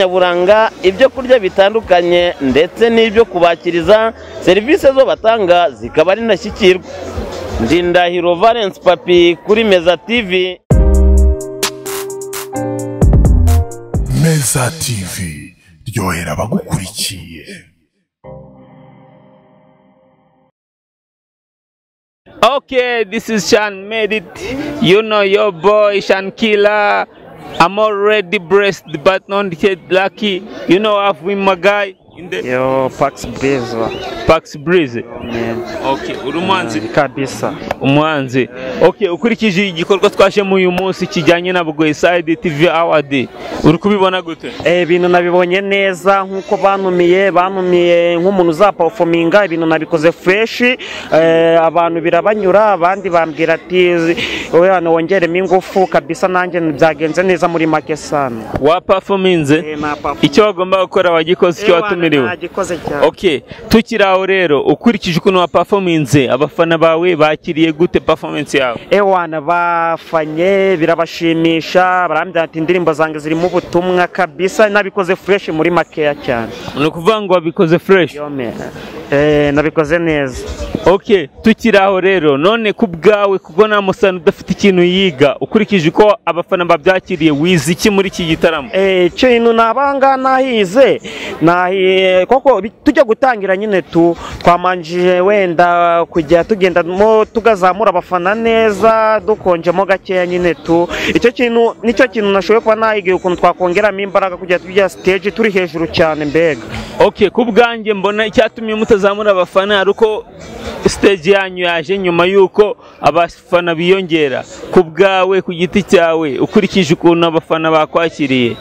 nyaburanga ibyo kurya bitandukanye ndetse n'ibyo kubakiriza serivisi zo batanga zikaba ari ndashyikirwa. Ndindahiro Valence Papi kuri Meza TV. Meza TV ryohera abagukurikiye. Okay, this is Shan made it. You know your boy Shan Killer. I'm already blessed, but not yet lucky. You know I've been my guy in the Pax Breeze. Pax Breeze. Yeah. Okay, urumanzi kabisa. Umuhanzi. Okay, ukurikije igikorwa twaje mu uyu munsi kijyanye na Bugoyi Side TV Award. Uri kubibona gute? Ibintu nabibonye neza nkuko banumiye nk'umuntu uzaperforminga ibintu nabikoze fresh. Abantu birabanyura abandi bambwira ati oya hano wongeremo ingufu kabisa nanjye byagenze neza muri make sana. Wa performinze? Icyo wagomba gukora wagikoze icyo watumiriwe? Nagikoze cyane. Okay, tukiraho rero ukurikije ukuntu wa performinze abafana bawe bakiriye gute performance yawe? Ewana bafanye birabashimisha barambya ati indirimbo zange ziri mu butumwa kabisa nabikoze fresh muri makeya cyane. Nukuvuga ngo wabikoze fresh? Nabikoze neza. Okay, tukiraho rero none kubgawe kuko nta musana udafite ikintu yiga ukurikije uko abafana babyakiriye wize iki muri iki gitaramo? Kintu nabanga nahize koko tujya gutangira nyine twamanjije wenda kujya tugendamo tugazamura abafana neza dukonjemo gakeya nyine icyo kintu nicyo kintu nashoboye kuba nahigiye ukuntu twakongeramo imbaraga kujya tujya stage turi hejuru cyane mbega. Okay, kubgange mbona icyatumye mutazamura abafana aruko stage yanyu yaje nyuma yuko abafana biyongera. Kubgawe ku giti cyawe ukurikije ukuntu abafana bakwakiriye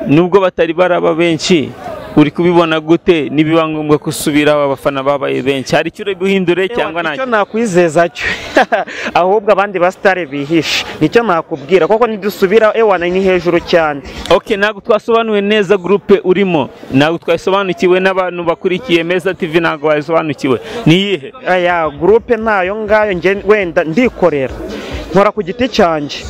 nubwo batari baraba benshi uri kubibona gute nibiba ngombwa kusubira abafana babaye benshi hari icyo guhindure cyangwa nacyo? Icyo nakwizeza cyo ahubwo abandi basitare bihishe nicyo nakubwira koko nidusubira ewana ni hejuru cyane. Okay, nago twasobanuye neza groupe urimo nago twasobanukiwe n'abantu bakurikiye Meza TV nago basobanukiwe ni yihe? Aya groupe nayo ngayo nge wenda ndikorera nkora ku giti cyanje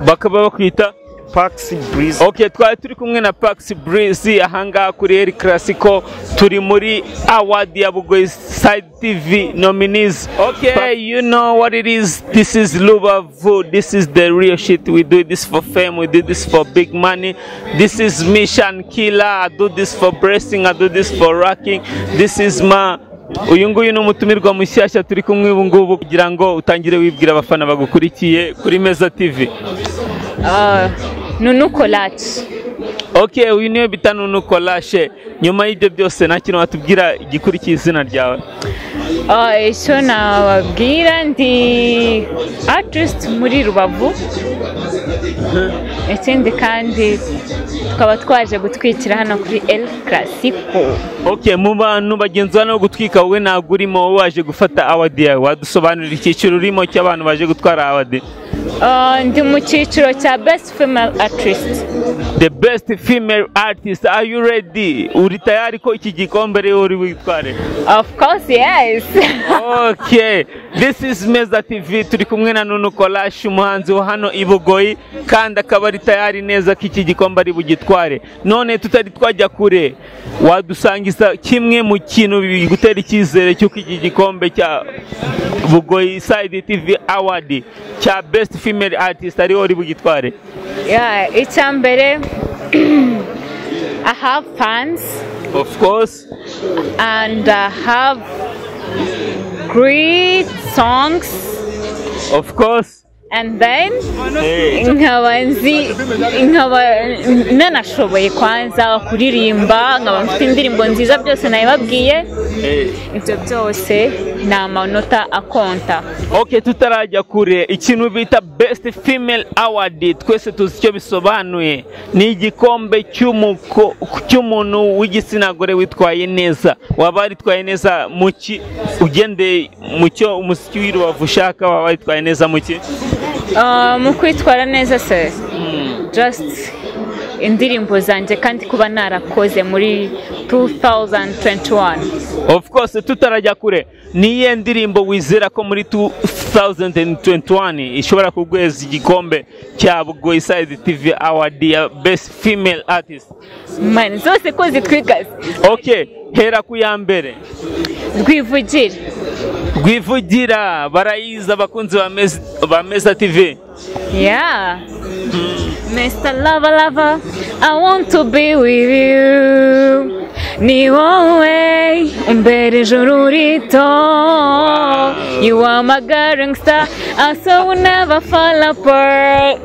bakaba bakwita Pax Breeze. Okay, twari turi kumwe na Pax Breeze ahanga kuri Classico turi muri award ya Bugoyi Side TV nominees. Okay, you know what it is. This is Irubavu. This is the real shit. We do this for fame. We do this for big money. This is Mission Killer. I do this for blessing. I do this for rocking. This is my uyu nguyu n'umutumirwa mushyashya turi kumwe ubu ngubu kugira ngo utangire wibwira abafana bagukurikiye kuri Meza TV. Nkuko. Okay, uyu niwe bita Nkuko nyuma y'ibyo byose nta kintu watubwira igikurikiye izina ryawe? Icyo nababwira ndi artist muri Rubavu. Ikindi kandi tukaba twaje gutwikira hano kuri El Classico. Okay, mu bantu bagenzwa no gutwika wowe ntabwo urimo waje gufata award yawe wadusobanurira icyiciro urimo cy'abantu baje gutwara award? Ndi mu cyiciro cya Best Female Artist. The Best Female Artist, are you ready? Uri tayari ko iki gikombe rero uri witware? Of course, yes. Okay, this is Meza TV turi kumwe na Nkuko umuhanzi wa hano i Bugoyi kandi akaba ari tayari neza ko iki gikombe ari bugitware. None tutari twajya kure wadusangiza kimwe mu kintu bigutera icyizere cy'uko iki gikombe cya Bugoyi Side TV Award cha Best Female Artist ari ori bugitware? Yeah, it's ambere. I have fans. Of course. And I have great songs. Of course. And then nkaba nanashoboye kwanza kuririmba nkaba mfite indirimbo nziza byose nabibabwiye ibyo byose ni amanota akonta. Okay, tutarajya kure ikintu bita Best Female Award twese tuzi icyo bisobanuye ni igikombe cy'umuntu w'igitsina gore witwaye neza. Waba witwaye neza muki ugende mucyo umusiki w'Irubavu ushaka waba witwaye neza muki? Mu kwitwara neza se just indirimbo zanjye kandi kuba narakoze muri 2021. Of course tutarajya kure, niye ndirimbo wizera ko muri 2021 ishobora kugweza igikombe cya Bugoyi Side TV Award ya Best Female Artist? Man, zose ko zitwikaze. Okay, hera ku ya mbere. Rwivugira barayiza abakunzi ba Meza TV. Yeah. Mr. Lover, I want to be with you. Ni wowe umbere ijuru rito. You are my guiding star, I so will never fall apart.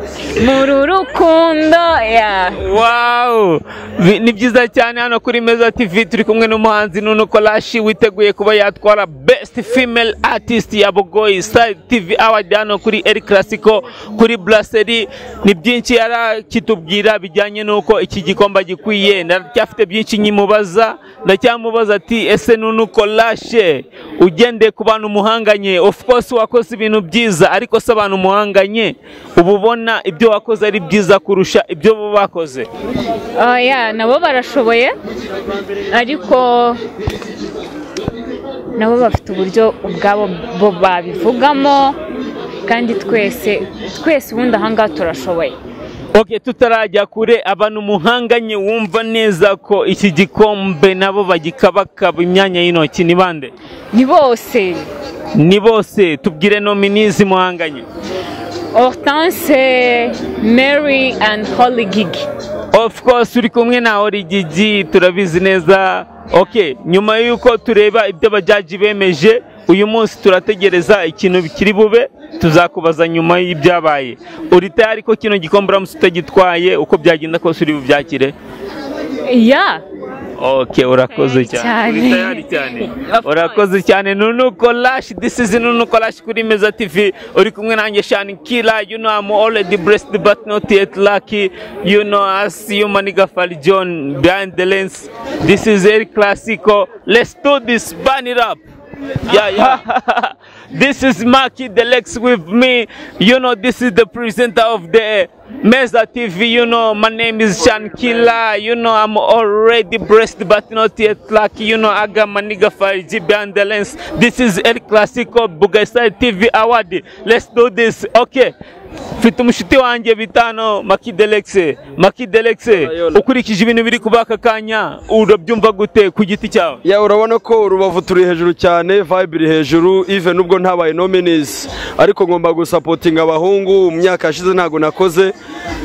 Muri rukundo, yeah. Wow, ni byiza cyane hano kuri Meza TV turi kumwe n'umuhanzi nkuko witeguye kuba yatwara Best Female Artist ya Bugoyi Side TV Award hano kuri Classico kuri Brasserie. Ni byinshi yarakitubwira bijyanye nuko iki gikomba gikwiye. Ndacyafite byinshi nyimubaza, ndacyamubaza ati ese nkuko ugende ku bantu muhanganye. Of course wakoze ibintu byiza, ariko se abantu muhanganye ububona ibyo wakoze ari byiza kurusha ibyo bo bakoze? Yeah, nabo barashoboye, ariko nabo bafite uburyo ubwabo bo babivugamo, kandi twese ubundi ahangaha turashoboye. Okay, tutarajya kure, abantu muhanganye wumva neza ko iki gikombe nabo bagikabakaba imyanya y'intoki ni bande? Ni bose. Tubwire nominees muhanganye. Hortense, Mary and Holy Gigi. Of course uri kumwe na Holy Gigi, turabizi neza. Okay, nyuma yuko tureba ibyo abajaji bemeje, uyu munsi turategereza ikintu bikiri bube, tuzakubaza nyuma y'ibyabaye. Uri tayari ko kino gikombe uramutse utagitwaye uko byagenda kose uri bubyakire? Yeah. Okay, urakoze cyane. Uri tayari cyane? Urakoze cyane. Nkuko this is Nkuko kuri Meza TV. Uri kumwe nanjye Shani Killer. You know I'm already blessed but not yet lucky. You know as you maniga John behind the lens. This is Classico. Let's do this, burn it up. Yeah. This is Maki Delex with me. You know, this is the presenter of the Meza TV. You know, my name is Shankila. You know, I'm already blessed but not yet lucky. You know, I got my nigga 5G behind the lens. This is Classico Bugoyi Side TV Award. Let's do this. Okay. Mfite umushuti wanjye bitano Maki Delex. Ukurikije ibintu biri kubaka kanya urabyumva gute ku giti cyawe? Ya urabona ko Urubavu turi hejuru cyane, vibe iri hejuru, even nubwo ntabaye nominees, ariko ngomba gusupportinga abahungu. Mu myaka yashize ntago nakoze,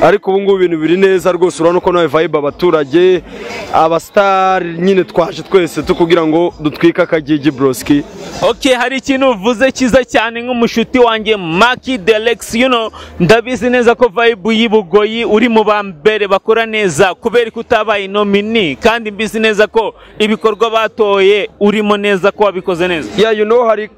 ariko ubu ngubu ibintu biri neza rwose. Urabona ko nawe vibe abaturage, abastar nyine twaje twese tukugira ngo dutwika akagigi broski. Okay, hari ikintu uvuze cyiza cyane nk'umushuti wanjye Maki Delex. You know, ndabizi neza ko vibe y'Ibugoyi uri mu bambere bakora neza kubera ko utabaye nomini, kandi mbizi neza ko ibikorwa batoye urimo neza ko wabikoze neza. Yeah, you know, hari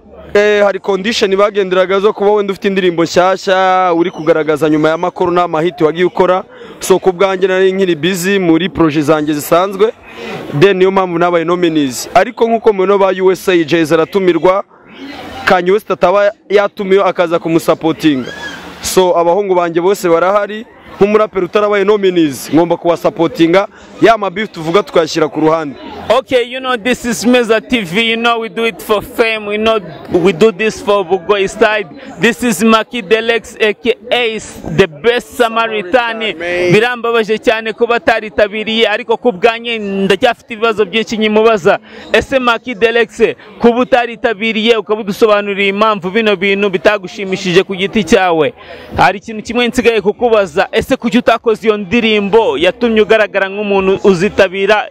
condition bagenderaga zo kuba wenda ufite indirimbo nshyashya uri kugaragaza nyuma ya makuru n'amahiti wagiye ukora. So kubwanjye nari nkiri busy muri projet zanjye zisanzwe, then niyo mpamvu nabaye nominees. Ariko nkuko muno ba USA IJYI aratumirwa, Kanye West ataba yatumiyo akaza kumusupportinga. So abahungu banje bose barahari, nk'umuraperi utarabaye nominees ngomba kuwasupportinga, ya mabifu tuvuga tukayashyira ku ruhande. Okay, you know, this is Meza TV. You know, we do it for fame. You know, we do this for Bugoyi Side. This is Maki Delex aka the best Samaritan. Birambabaje cyane kuba taritabiriye, ariko kubganye ndacyafite ibibazo byinshi nyimubaza. Ese Maki Delex kuba utaritabiriye ukabudusobanurira impamvu bino bintu bitagushimishije ku giti cyawe. Hari ikintu kimwe nsigaye kukubaza, ese kuki utakoze iyo ndirimbo yatumye ugaragara nk'umuntu uzitabira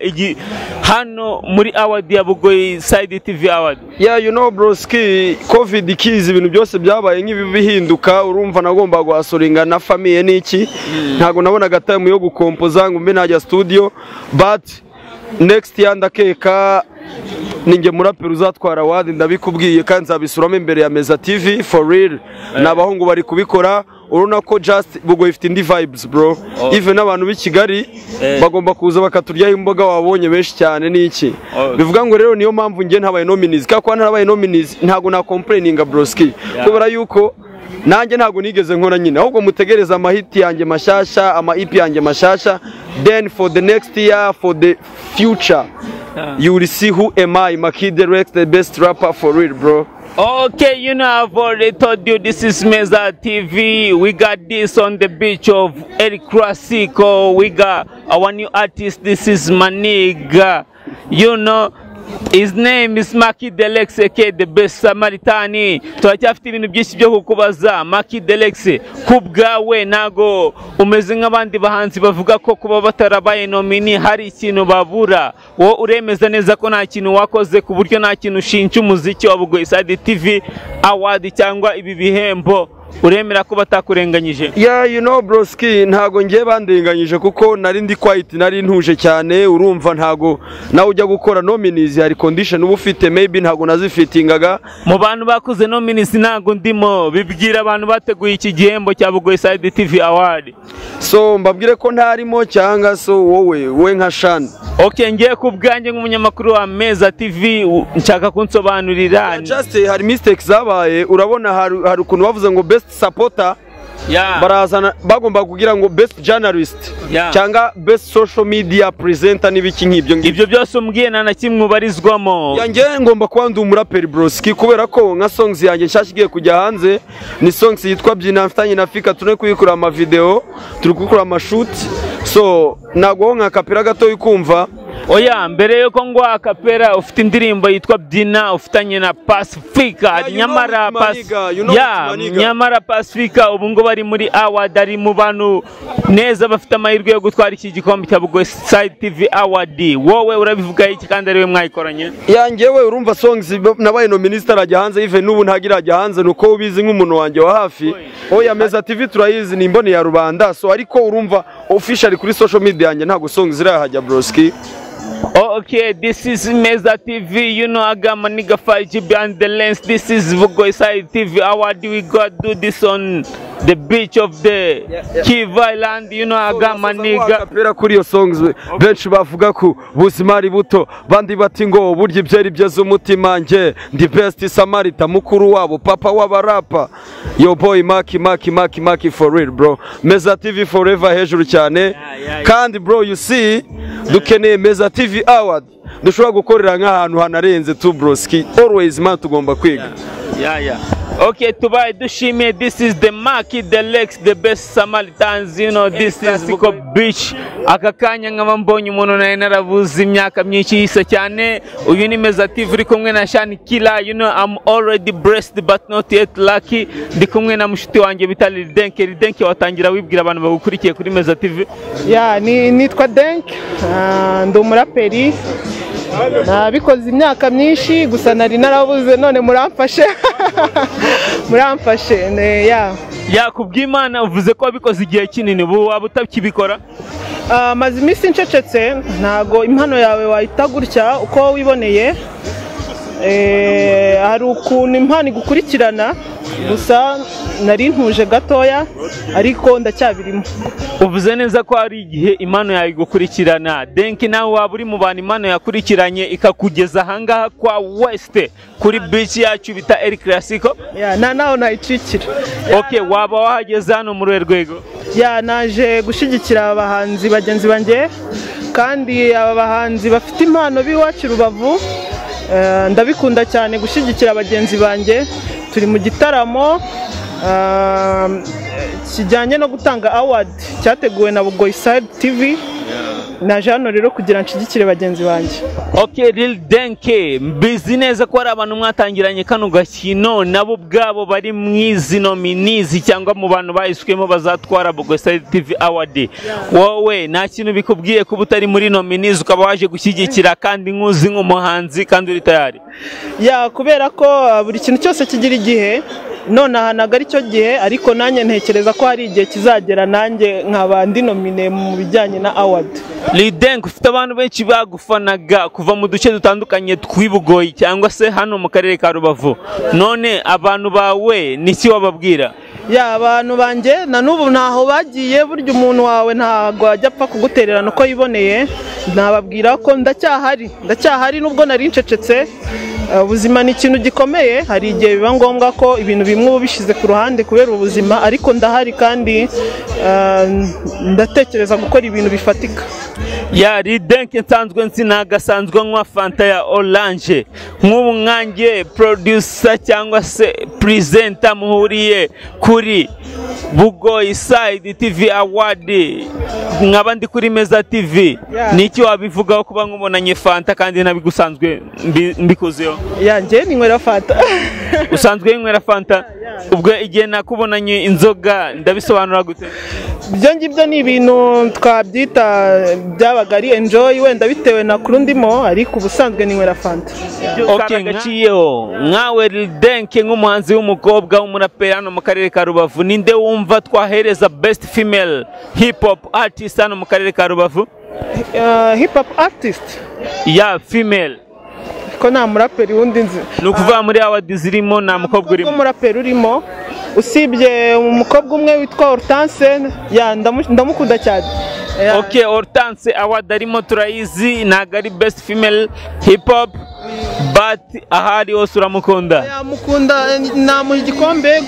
hano muri award ya Bugoyi Side TV Award? Yeah, you know broski, covid kizi ibintu byose byabaye nk'ibihinduka. Urumva nagomba guhasoringa na famille n'iki, ntago nabonaga time yo gukompoza ngo mbe najya studio, but next year ndakeka ninge muraperi uzatwara award, ndabikubwiye kandi nzabisuramo imbere ya Meza TV for real. N'abahungu bari kubikora. Uruna ko just Bugoyi ifite indi vibes bro. Even abantu b'i Kigali bagomba kuza bakaturyaho imboga wabonye benshi cyane n'iki. Bivuga ngo rero niyo mpamvu nge ntabaye nominees. Kako ntarabaye nominees ntago na complaininga broski. Kubera yuko nanjye ntago nigeze nkora nyine ahubwo mutegereza amahiti yanjye mashasha ama EP yanjye mashasha then for the next year for the future you will see who am I Maki Direct the best rapper for real bro. Okay, you know, I've already told you this is Meza TV. We got this on the beach of El Classico. We got our new artist. This is my nigga. You know, his name is Maki Delex, aka the best Samaritani. Turacyafite ibintu byinshi byo kukubaza. Maki Delex, kubwawe nago umeze nk'abandi bahanzi bavuga ko kuba batarabaye nomini hari ikintu babura. Wo uremeza neza ko nta kintu wakoze ku buryo nta kintu ushinja umuziki wa Bugoyi Side TV award cyangwa ibi bihembo uremera ko batakurenganyije? Yeah, you know broski ntago ngiye bandenganyije kuko nari ndi quiet nari ntuje cyane urumva ntago nawe ujya gukora nominees hari condition uba ufite maybe ntago nazifitingaga mu bantu bakoze nominees ntago ndimo bibwira abantu bateguye iki gihembo cya Bugoyi Side TV award. So mbabwire ko ntarimo cyanga so wowe nka Shan. Okay, ngiye kubwanjye nk'umunyamakuru wa Meza TV nshaka kunsobanurira. Just hari mistakes zabaye urabona hari ukuntu bavuze ngo best supporter barazana bagomba kugira ngo best journalist cyangwa best social media presenter n'ibiki nk'ibyo ibyo byose umbwiye na kimwe ubarizwamo. yanjye ngomba kuba ndi umuraperi broski kubera ko nka songs yanjye nshashigiye kujya hanze ni songs yitwa Byina mfitanye na Fika tune kuyikura ama video turi gukora ama shoot so nago nka kapera gato yikumva. Oya, mbere yuko ngo akapera ufite indirimbo yitwa Byina ufitanye na Pacifica nyamara Pacifica ubu ngo bari muri award ari mu bantu neza bafite amahirwe yo gutwara iki gikombe cya Bugoyi Side TV award. Wowe urabivuga iki kandi ariwe mwayikoranye? Yangewe urumva songs nabaye no minister ajya hanze even nubu ntagira ajya hanze nuko ubizi nk'umuntu wanjye wa hafi. Oya Meza TV turayizi ni imboni ya rubanda so ariko urumva officially kuri social media yanjye ntago songs zirahajya broski. Okay, this is Meza TV. You know I got my nigga 5G behind the lens. This is Bugoyi Side TV. How do we got do this on the beach of the Kivu Island? You know I got my nigga. Kapera kuri yo songs benshi bavuga ku buzimari buto bandi bati ngo burya ibyeri byazo umutima nje ndi best Samarita mukuru wabo papa w'abarapa. Yo boy Maki for real bro. Meza TV forever hejuru cyane. Kandi bro you see dukeneye Meza TV award dushobora gukorera nk'ahantu hanarenze tu broski always man tugomba kwiga. Okay, tubaye dushimiye. This is the Maki Delex, the best Samaritans, you know, this is Buko Beach. Aka kanya nkaba mbonye umuntu naye narabuze imyaka myinshi yisa cyane. Uyu ni Meza TV uri kumwe na Shan Killer. You know I'm already blessed but not yet lucky. Ndi kumwe na mushuti wanjye bitali Denke watangira wibwira abantu bagukurikiye kuri Meza TV. Nitwa Denke, ndi umuraperi. Nabikoze imyaka myinshi gusa nari narabuze none muramfashe. Kubw'Imana uvuze ko wabikoze igihe kinini ubu waba utakibikora? Maze iminsi ncecetse ntago impano yawe wahita gutya uko wiboneye. Hari ukuntu impano igukurikirana gusa nari ntuje gatoya ariko ndacyabirimo. Uvuze neza ko hari igihe impano yawe igukurikirana. Denke nawe waba uri mu bantu impano yakurikiranye ikakugeza ahangaha kwa West kuri beach yacu bita El Classico? Naho nayicikira. Okay, waba wahageze hano muri rwego? Naje gushyigikira abahanzi bagenzi banjye kandi aba bahanzi bafite impano b'iwacu Rubavu. Ndabikunda cyane gushyigikira abagenzi banjye. Turi mu gitaramo kijyanye no gutanga award cyateguwe na Bugoyi Side TV. Naje hano rero kugira nshigikire bagenzi banjye. Okay, real Denke, bizi neza ko ari abantu mwatangiranye kano gakino nabo bwabo bari mwizi nominizi cyangwa mu bantu bahiswemo bazatwara Bugoyi Side TV award. Wowe nta kintu bikubwiye kuba utari muri nominizi ukaba waje gushyigikira kandi nkuzi nk'umuhanzi kandi uri tayari? Kubera ko buri kintu cyose kigira igihe none ahanaga ari cyo gihe ariko nanjye ntekereza ko hari igihe kizagera nanjye nkaba ndi nomine mu bijyanye na award. Denke, ufite abantu benshi bagufanaga kuva mu duce dutandukanye twibugoyi cyangwa se hano mu karere ka Rubavu. None abantu bawe niki wababwira? Abantu banjye na n'ubu ntaho bagiye burya umuntu wawe ntago ajya apfa kugutererana uko yiboneye. nababwira ko ndacyahari nubwo nari ncecetse. Ubuzima ni ikintu gikomeye, hari igihe biba ngombwa ko ibintu bimwe uba ubishyize ku ruhande kubera ubuzima, ariko ndahari kandi ndatekereza gukora ibintu bifatika. Ya ridenke nsanzwe nagasanzwe nywa fanta ya orange, nk'ubu nkanjye producer cyangwa se presenter muhuriye kuri Bugoyi Side TV Award, nkaba ndi kuri Meza TV, niki wabivugaho kuba nkubonanye fanta kandi nabigusanzwe mbikuzeho? Yanjye ninywera fanta. Usanzwe yinywera fanta? Ubwo igihe nakubonanye inzoga ndabisobanura gute? Ibyo ngibyo ni ibintu twabyita byabaga ari enjoy, wenda bitewe na kurundimo, ariko ubusanzwe ninywera fanta. Okay, ngaciyeho nkawe ridenke nk'umuhanzi w'umukobwa w'umuraperi hano mu karere ka Rubavu, ninde wumva twahereza best female hip hop artist hano mu karere ka Rubavu? Hip hop artist? Ya female. Ko nta muraperi wundi nzi. Nukuva muri awadi zirimo nta mukobwa urimo? Umuraperi urimo usibye umukobwa umwe witwa Hortense, ndamukunda cyane. Okay, Hortense awadi arimo turayizi, ntago ari best female hip hop, but ahari hose uramukunda? Yamukunda, namuha igikombe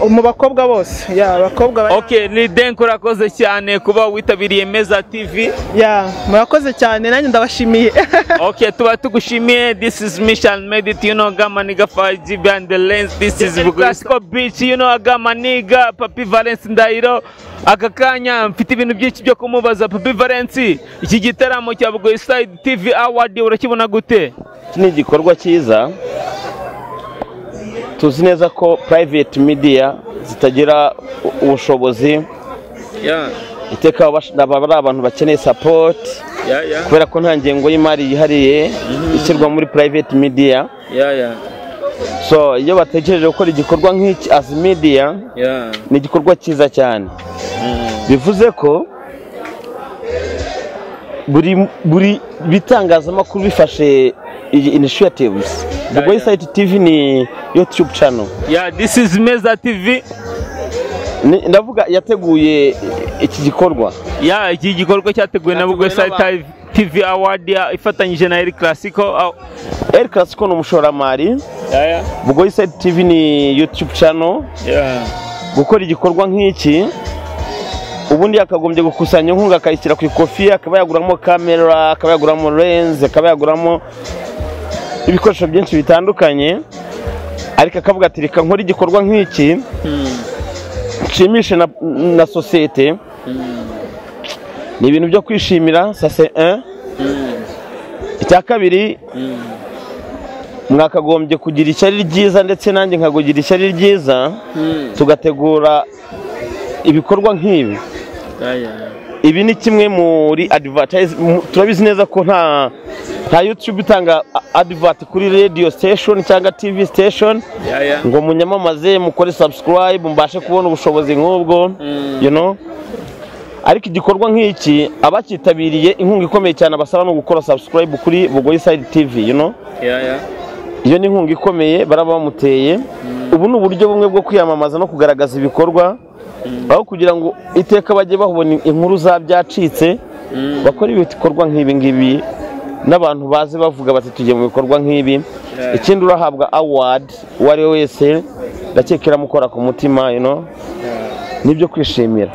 mu bakobwa bose. Abakobwa. Okay, ridenke urakoze cyane kuba witabiriye Meza TV. Murakoze cyane, nanjye ndabashimiye. Okay, tuba tugushimiye. This is Mission Made it, you know, Gama Niga 5G behind the lens. This is Classico Beach, you know, Gama Niga Papi Valence Ndahiro. Aka kanya mfite ibintu byinshi byo kumubaza Papi Valence. Iki gitaramo cya Bugoyi Side TV Award urakibona gute? Ni igikorwa cyiza, tuzi neza ko private media zitagira ubushobozi, iteka bari abantu bakeneye support, kubera ko nta ngengo y'imari yihariye ishyirwa muri private media. So iyo batekereje gukora igikorwa nk'iki as media, ni igikorwa cyiza cyane. Bivuze ko buri bitangazamakuru bifashe initiatives. Bugoyi Side TV ni YouTube channel. This is Meza TV. Ndavuga yateguye iki gikorwa. Iki gikorwa cyateguwe na Bugoyi Side TV Award ifatanyije na Classico. Classico ni umushoramari. Bugoyi Side TV ni YouTube channel. Gukora igikorwa nk'iki, ubundi yakagombye gukusanya inkunga akayishyira ku ikofi, akaba yaguramo kamera, akaba yaguramo lens, akaba yaguramo ibikoresho byinshi bitandukanye, ariko akavuga ati reka nkora igikorwa nk'iki nshimishe na societe. Ni ibintu byo kwishimira. Sase icya kabiri, mwakagombye kugira ishyari ryiza ndetse nanjye nkagugira ishyari ryiza, tugategura ibikorwa nk'ibi. Ibi ni kimwe muri advertise. Turabizi neza ko nta YouTube itanga advert kuri radio station cyangwa TV station ngo munyamamaze mukore subscribe mbashe kubona ubushobozi nk'ubwo, you know. Ariko igikorwa nk'iki abakitabiriye inkunga ikomeye cyane abasaba no gukora subscribe kuri Bugoyi Side TV, you know. Iyo ni inkunga ikomeye baraba bamuteye. Ubu ni uburyo bumwe bwo kwiyamamaza no kugaragaza ibikorwa, aho kugira ngo iteka bajye babona inkuru zabyacitse, bakora ibikorwa nk'ibi ngibi n'abantu baze bavuga bati tujye mu bikorwa nk'ibi. Ikindi urahabwa award wari wese ndakekera mukora ku mutima, you know. Nibyo kwishimira.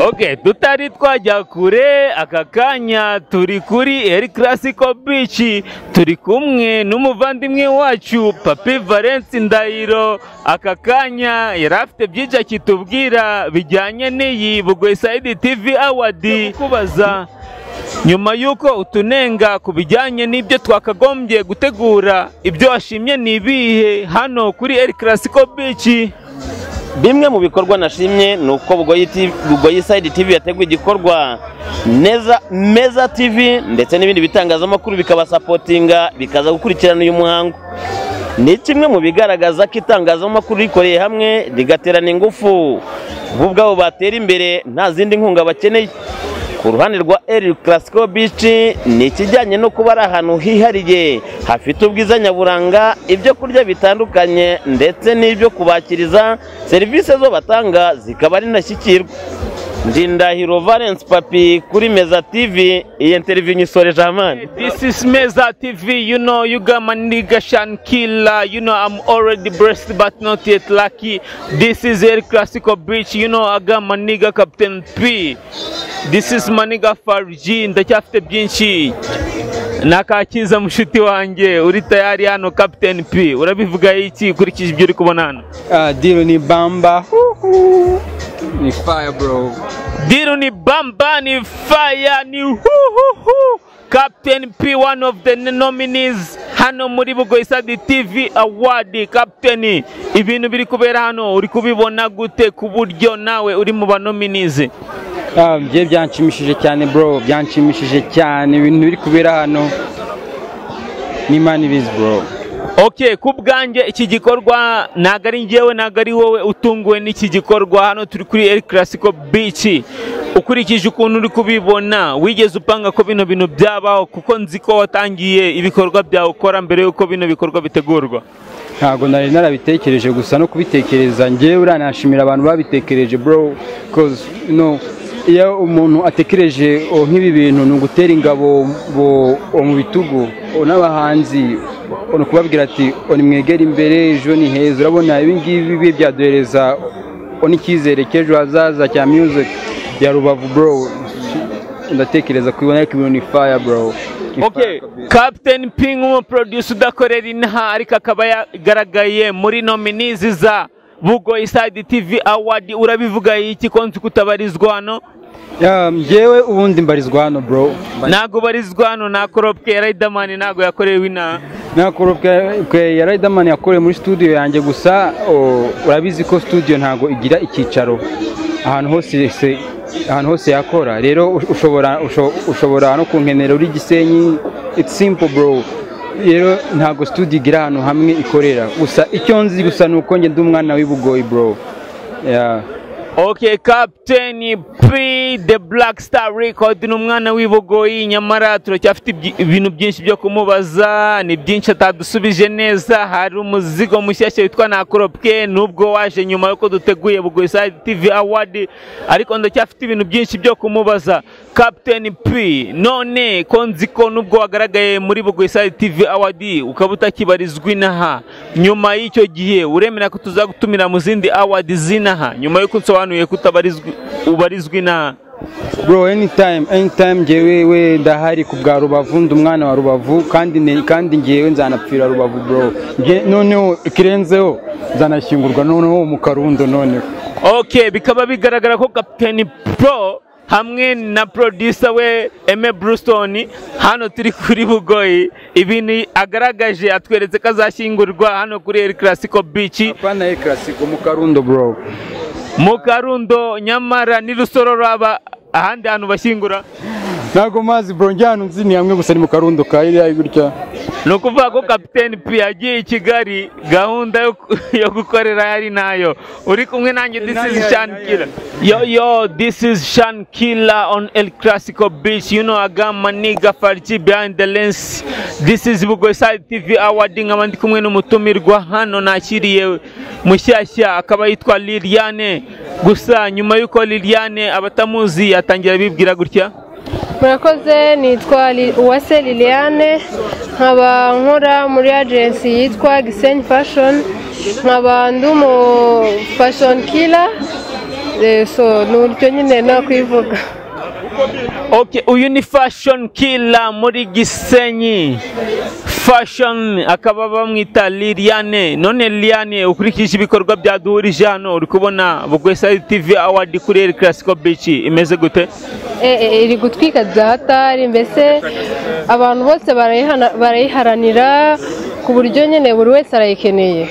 Okay, tutari twajya kure, aka kanya turi kuri Classico Beach, turi kumwe n'umuvandimwe wacu Papi Valence Ndahiro. Aka kanya yarafite byinshi kitubwira bijyanye n'iyi Bugoyi Side TV Award. Kubaza nyuma yuko utunenga ku bijyanye n'ibyo twakagombye gutegura, ibyo washimye ni ibihe hano kuri Classico Beach? Bimwe mu bikorwa nashimye nuko Bugoyi Side TV yateguye igikorwa Meza TV ndetse n'ibindi bitangazamakuru bikabasapotinga bikaza gukurikirana uyu muhango. Ni kimwe mu bigaragaza ko itangazamakuru rikoreye hamwe rigaterana ingufu, bo ubwabo batera imbere nta zindi nkunga bakeneye. Ku ruhande rwa Classico Beach ni ikijyanye no kuba ari ahantu hihariye hafite ubwiza nyaburanga, ibyo kurya bitandukanye ndetse n'ibyo kubakiriza, serivisi zo batanga zikaba ari ndashyikirwa. Ndindahiro Valence Papi kuri Meza TV. Iyi interview nyisoreje amani. This is Meza TV, you know, you got my nigga Shan Killer, you know, I'm already blessed but not yet lucky. This is El Classico Beach, you know, I got my nigga Captain P. This is my nigga Farji, ndacyafite byinshi. Nakakiza mushuti wanjye, uri tayari hano Captain P. Urabivuga iki kurikije ibyo uri kubona hano? Diro ni bamba. Ni fire bro. Diro ni bamba, ni fire, ni Captain P, one of the nominees hano muri Bugoyisadi TV Award. Captain, ibintu biri kubera hano uri kubibona gute ku buryo nawe uri mu banominees? Bye byanshimishije cyane bro, byanshimishije cyane ibintu biri kubera hano. Ni mani bizi bro. Okay, kubwanjye iki gikorwa nagari njyewe nagari wowe utunguwe n'iki gikorwa hano turi kuri El Classico Beach. Ukurikije ukuntu uri kubibona, wigeze upanga ko bino bintu byabaho kuko nzi ko watangiye ibikorwa byawe ukora mbere yuko bino bikorwa bitegurwa? Ntago nari narabitekereje, gusa no kubitekereza njyewe uranashimira abantu babitekereje bro, because you know iyo umuntu atekereje nk'ibi bintu no gutera ingabo mu bitugu n'abahanzi ono kubabwira ati oni mwegera imbere ejo ni heza. Urabona ibi ngibi byaduhereza oni kizere kejo hazaza cya music ya Rubavu bro. Ndatekereza kubona ko ibintu ni fire bro. Okay, Captain P nk'umu producer udakorera inaha ariko akaba yagaragaye muri nominees za Bugoyisadi TV Award. Urabivuga iki ko nzi kutabarizwa hano? Njyewe ubundi mbarizwa hano bro. Nago barizwa hano na koropke ya Riderman nago yakorewe ina. Na koropke ya Riderman yakorewe muri studio yanjye, gusa urabizi ko studio ntago igira icyicaro ahantu hose yakora. Rero ushobora no kunkenera uri Gisenyi. It's simple bro. Rero ntago studio igira ahantu hamwe ikorera, gusa icyo nzi gusa nuko nge ndi umwana w'ibugoyi bro. Yeah. Okay, Captain P, the Black Star Record, n'umwana w'ibugoyi. Nyamara turacyafite ibintu byinshi byo kumubaza, ni byinshi atadusubije neza. Hari umuzigo mushyashya witwa Nakoropke, nubwo waje nyuma yuko duteguye Bugoyisadi TV Award, ariko ndacyafite ibintu byinshi byo kumubaza. Captain P, none ko nzi ko nubwo wagaragaye muri Bugoyisadi TV Award ukaba utakibarizwa inaha, nyuma y'icyo gihe uremera ko tuzagutumira mu zindi award zinaha nyuma yuko nsobanuye kutabarizwa ubarizwa inaha? Bro, anytime njyewe ndahari ku bwa Rubavu, ndi umwana wa Rubavu kandi njyewe nzanapfira Rubavu bro. Noneho ikirenzeho nzanashyingurwa noneho mu Karundo noneho. Okay, bikaba bigaragara ko Captain Pro hamwe na producer we Eme Brewston hano turi kuri Bugoyi, ibintu agaragaje atweretse ko azashyingurwa hano kuri El Classico Beach. Apana El Classico mu Karundo bro. Mu Karundo, nyamara ni Rusororo aba ahandi hantu bashyingura? Ntago mazi bro, njyana nzi ni hamwe gusa ni mu Karundo ka iriya gutya. No kuvuga ko Captain P yagiye i Kigali, gahunda yo gukorera yari nayo. Uri kumwe nanjye, this is Shan Killer. Yo, this is Shan Killer on El Classico Beach. You know, I got my nigga Farji behind the lens. This is Bugoyisadi TV Award. Nkaba ndi kumwe n'umutumirwa hano nakiriye mushyashya, akaba yitwa Liliane. Gusa nyuma yuko Liliane abatamuzi atangira bibwira gutya. Murakoze, nitwa Uwase Liliane, nkaba nkora muri agency yitwa Gisenyi Fashion, nkaba ndi umu fashion killer. So n'uburyo nyine nakwivuga. Okay, uyu ni fashion killer muri Gisenyi Fashion, akaba bamwita Liliane. None Liliane, ukurikije ibikorwa byaduhurije hano, uri kubona Bugoyisadi TV Award kuri El Classico Beach imeze gute? Iri gutwika byatari, mbese abantu bose barayiharanira ku buryo nyine buri wese arayikeneye.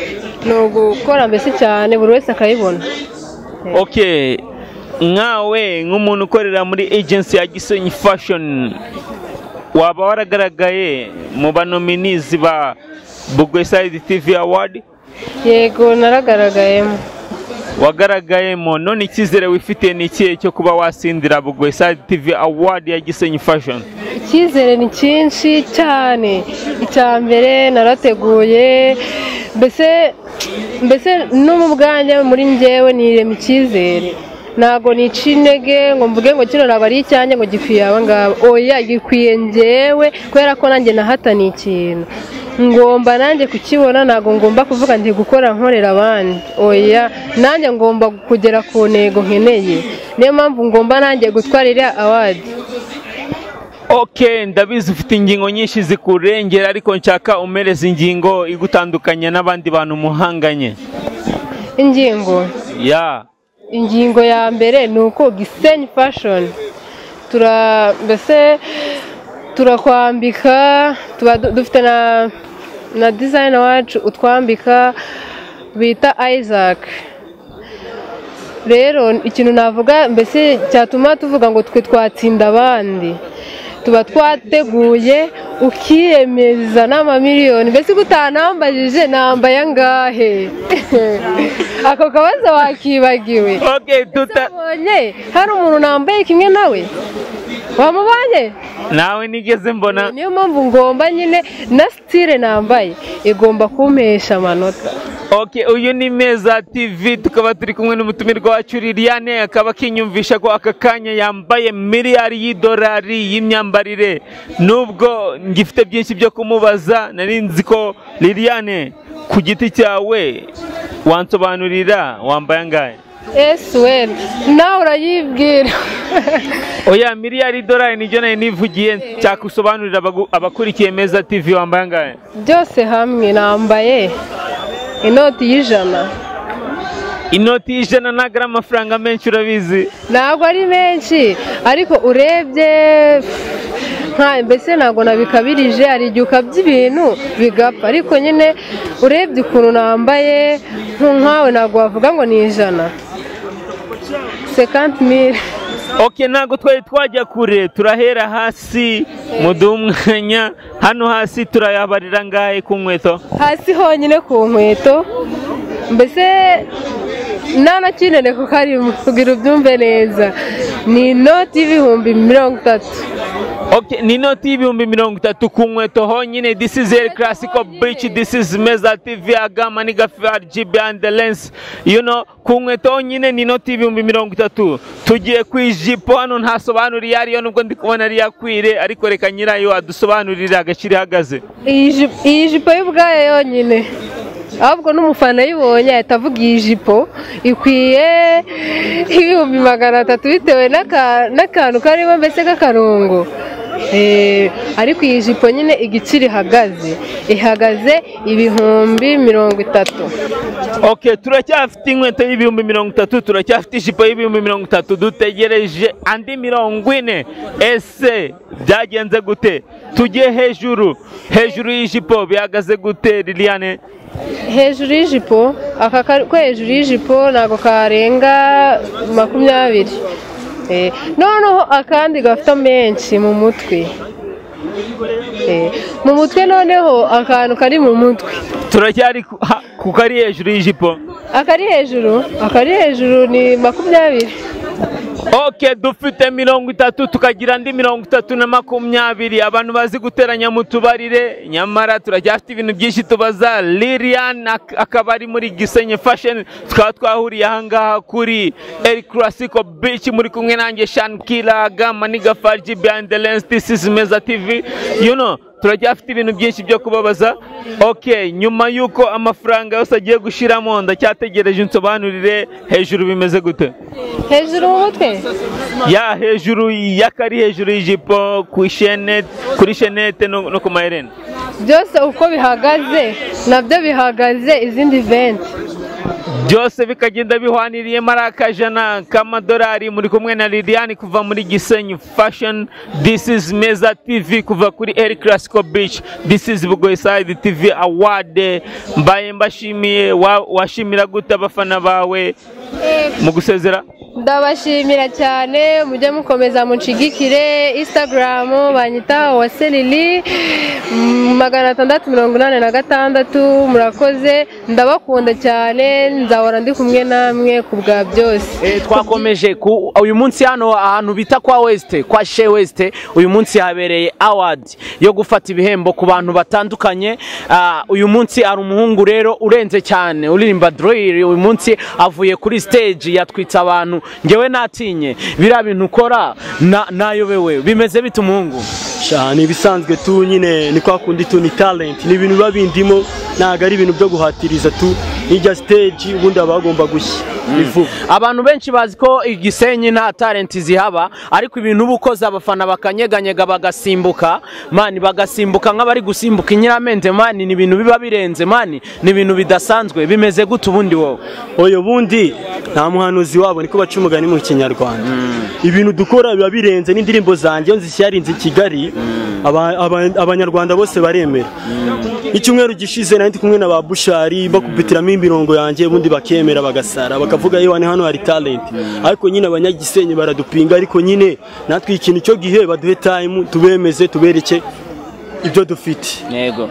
No gukora mbese cyane buri wese akayibona. Okay, nkawe nk'umuntu ukorera muri agency ya Gisenyi Fashion, waba waragaragaye mu banominees ba Bugoyisadi TV Award? Yego, naragaragayemo. Wagaragayemo, none icyizere wifitiye ni ikihe cyo kuba wasindira Bugoyisadi TV Award ya Gisenyi Fashion? Icyizere ni cyinshi cyane. Icya mbere narateguye, mbese no mu bwanjye muri njyewe nirema icyizere. ntago nica intege ngo mvuge ngo kino ntabwo ari icyanjye ngo gikwiye aba ngaba oya gikwiye njyewe kubera ko nanjye nahataniye ikintu ngomba nanjye kukibona ntago ngomba kuvuga ndi gukora nkorera abandi oya nanjye ngomba kugera ku ntego nkeneye niyo mpamvu ngomba nanjye gutwara iriya awadi. Okay, ndabizi ufite ingingo nyinshi zikurengera ariko nshaka umereza ingingo igutandukanya n'abandi bantu muhanganye. Ingingo ingingo ya mbere ni uko Gisenyi fashion turakwambika dufite na designer wacu utwambika bita Isaac. Rero ikintu navuga mbese cyatuma tuvuga ngo twe twatsinda abandi tuba twateguye ukiyemeza n'amamiliyoni mbese gutanambajije nambaye angahe ako kabazo wakibagiwe. Okay, tutabonye hari umuntu nambaye kimwe nawe wamubonye nawe nigeze mbona niyo mpamvu ngomba nyine na style nambaye igomba kumpesha amanota. Okay, uyu ni Meza TV tukaba turi kumwe n'umutumirwa wacu Liliane akaba kinyumvisha ko aka kanya yambaye miliyari y'idolari y'imyambarire nubwo ngifite byinshi byo kumubaza nari nzi ko Liliane ku giti cyawe wansobanurira wambaye angahe? Well nawe urayibwira. Oya miliyari y'idolari nijyo nari nivugiye cyakusobanurira abakurikiye Meza TV wambaye angahe? Byose hamwe nambaye inoti y'ijana. Inoti y'ijana ntabwo ari amafaranga menshi urabizi? Ntabwo ari menshi ariko urebye mbese ntabwo nabikabirije hari igihe ukabya ibintu bigapfa ariko nyine urebye ukuntu nambaye nkawe ntabwo wavuga ngo ni ijana 50,000. Okay, ntabwo twari twajya kure turahera hasi muduha umwanya hano hasi turayabarira ngahe ku nkweto? Hasi honyine ku nkweto mbese nta na kinene ku karimo kugira ubyumve neza ni inoti y'ibihumbi 30. Okay, ni inoti y'ibihumbi 30 ku nkweto honyine. This is a Classico Beach, this is Meza TV agama ni gafi RGB and the lens, you know, ku nkweto honyine ni inoti y'ibihumbi 30. Tugiye kwijipo hano ntasobanurira ariyo nubwo ndi kubona ari yakwire ariko reka nyirayo adusobanurira agashira hagaze. Iyi jipo y'ubwayo yonyine ahubwo n'umufana yibonye ahita avuga iyi jipo ikwiye ibihumbi 300 bitewe n'akantu karimo mbese k'akarongo. Ariko iyi jipo nyine igiciro ihagaze ibihumbi 30. Okay, turacyafite inkweto y'ibihumbi 30, turacyafite ijipo y'ibihumbi 30, dutegereje andi 40. Ese byagenze gute? Tugiye hejuru y'ijipo bihagaze gute Liliane? Hejuru y'ijipo ko hejuru y'ijipo ntabwo karenga 20. Noneho akandi gafite menshi mu mutwe. Mu mutwe noneho akantu kari mu mutwe turacyari ku kari hejuru y'ijipo. Akari hejuru ni 20. Okay, dufite 30 tukagira andi 30 na 20. Abantu bazi guteranya mu tubarire nyamara turacyafite ibintu byinshi tubaza Liliane akaba ari muri Gisenyi fashion tukaba twahuriye ahangaha kuri Classico Beach muri kumwe nanjye Shankila agama ni gafarji behind the lens. This is Meza TV, you know, turacyafite ibintu byinshi byo kubabaza. Okay, nyuma yuko amafaranga yose agiye gushiramo ndacyategereje unsobanurire hejuru bimeze gute? Hejuru mu mutwe? Ya hejuru yakari hejuru y'ijipo kuri shenete no ku maherena. Byose uko bihagaze nabyo bihagaze izindi 20. Byose bikagenda bihwaniriye marakajana k'amadolari. Muri kumwe na Liliane kuva muri Gisenyi fashion. This is Meza TV kuva kuri Classico Beach. This is Bugoyside TV award. Mbaye mbashimiye washimira gute abafana bawe mu gusezera? Ndabashimira cyane mujye mukomeza munshigikire Instagram banyita Waselili 686 murakoze ndabakunda cyane nzahora ndi kumwe namwe ku bwa byose. Twakomeje ku uyu munsi hano ahantu bita kwa West kwa She West uyu munsi habereye award yo gufata ibihembo ku bantu batandukanye. Uyu munsi ari umuhungu rero urenze cyane uririmba drill. Uyu munsi avuye kuri stage yatwitsa abantu ngewe natinye bira bintu ukora nayobewe bimeze bita umuhungu cyane ibisanzwe tu nyine ni kwa kundi tu ni talent ni ibintu babindimo naga ari ibintu byo guhatiriza tu ijya stage ubundi abagomba gushya bivuga abantu benshi bazi ko igisenyi nta talent zihaba ariko ibintu ubukoze abafana bakanyeganyega bagasimbuka mani bagasimbuka nk'abari gusimbuka inyiramende mani ni ibintu biba birenze mani ni ibintu bidasanzwe bimeze gute ubundi wowe oyo bundi nta muhanuzi wabo niko baca umugani mu Kinyarwanda ibintu dukora biba birenze n'indirimbo zanjye iyo nzishyarinze i Kigali abanyarwanda bose baremera icyumweru gishize nari kumwe na babushari bakubitiramo imirongo yanjye ubundi bakemera bagasara bakavuga yewe hano hari talent ariko nyine abanyagisenyi baradupinga ariko nyine natwe ikintu cyo gihe baduhe time tubemeze tubereke ibyo dufite. Yego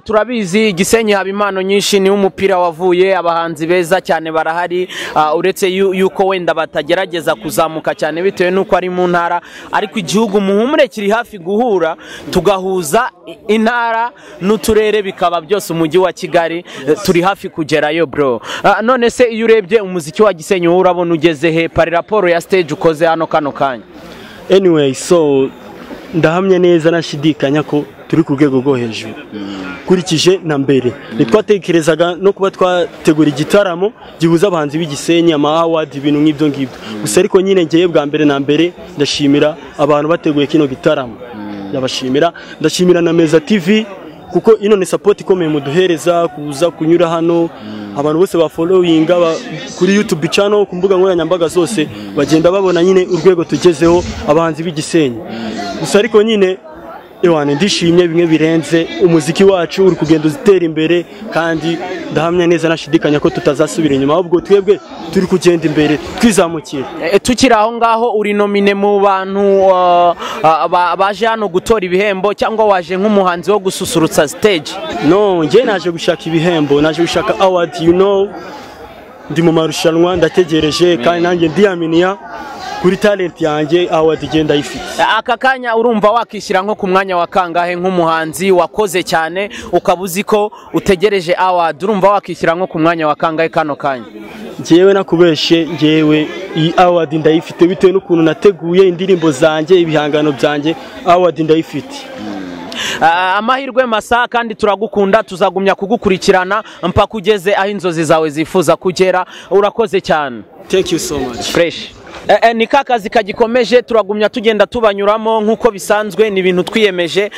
turabizi igisenyi haba impano nyinshi ni umupira wavuye abahanzi beza cyane barahari uretse yuko wenda batagerageza kuzamuka cyane bitewe nuko ari mu ntara ariko igihugu muhumure kiri hafi guhura tugahuza intara n'uturere bikaba byose umujyi wa Kigali turi hafi kugerayo bro. None se iyo urebye umuziki wa Gisenyi urabona ugeze he pari raporo ya stage ukoze hano kano kanya? Anyway so ndahamya neza nashidikanya ko turi ku rwego rwo hejuru kurikije na mbere nitwatekerezaga no kuba twategura igitaramo gihuza abahanzi b'igisenyi ama award ibintu nk'ibyo ngibyo gusa ariko nyine ngeye bwa mbere na mbere ndashimira abantu bateguye kino gitaramo ndashimira na Meza TV kuko ino ni support ikomeye muduhereza kuza kunyura hano abantu bose ba followinga kuri YouTube channel ku mbuga nkoranyambaga zose bagenda babona nyine urwego tugezeho abahanzi b'igisenyi gusa ariko nyine ewane ndishimye bimwe birenze umuziki wacu uri kugenda uzitera imbere kandi ndahamya neza nashidikanya ko tutazasubira inyuma ahubwo twebwe turi kugenda imbere twizamukira. Tukiri aho ngaho uri nomine mu bantu baje hano gutora ibihembo cyangwa waje nk'umuhanzi wo gususurutsa stage? No nge naje gushaka ibihembo naje gushaka award ndi mu marushanwa ndategereje kandi nanjye ndiyaminiya kuri talent yanjye award igenda ifite. Aka kanya urumva wakishyira nko ku mwanya wa kangahe nk'umuhanzi wakoze cyane ukabuzi ko utegereje award urumva wakishyira nko ku mwanya wa kangahe kano kanya? Ngewe nakubeshe ngewe iyi award ndayifite bitewe n'ukuntu nateguye indirimbo zanjye ibihangano byanjye award ndayifite. Amahirwe masa kandi turagukunda tuzagumya kugukurikirana mpaka ugeze aho inzozi zawe zifuza kugera urakoze cyane. Thank you so much. Fresh. Ni kakazi kagikomeje turagumya tugenda tubanyuramo nkuko bisanzwe ni ibintu twiyemeje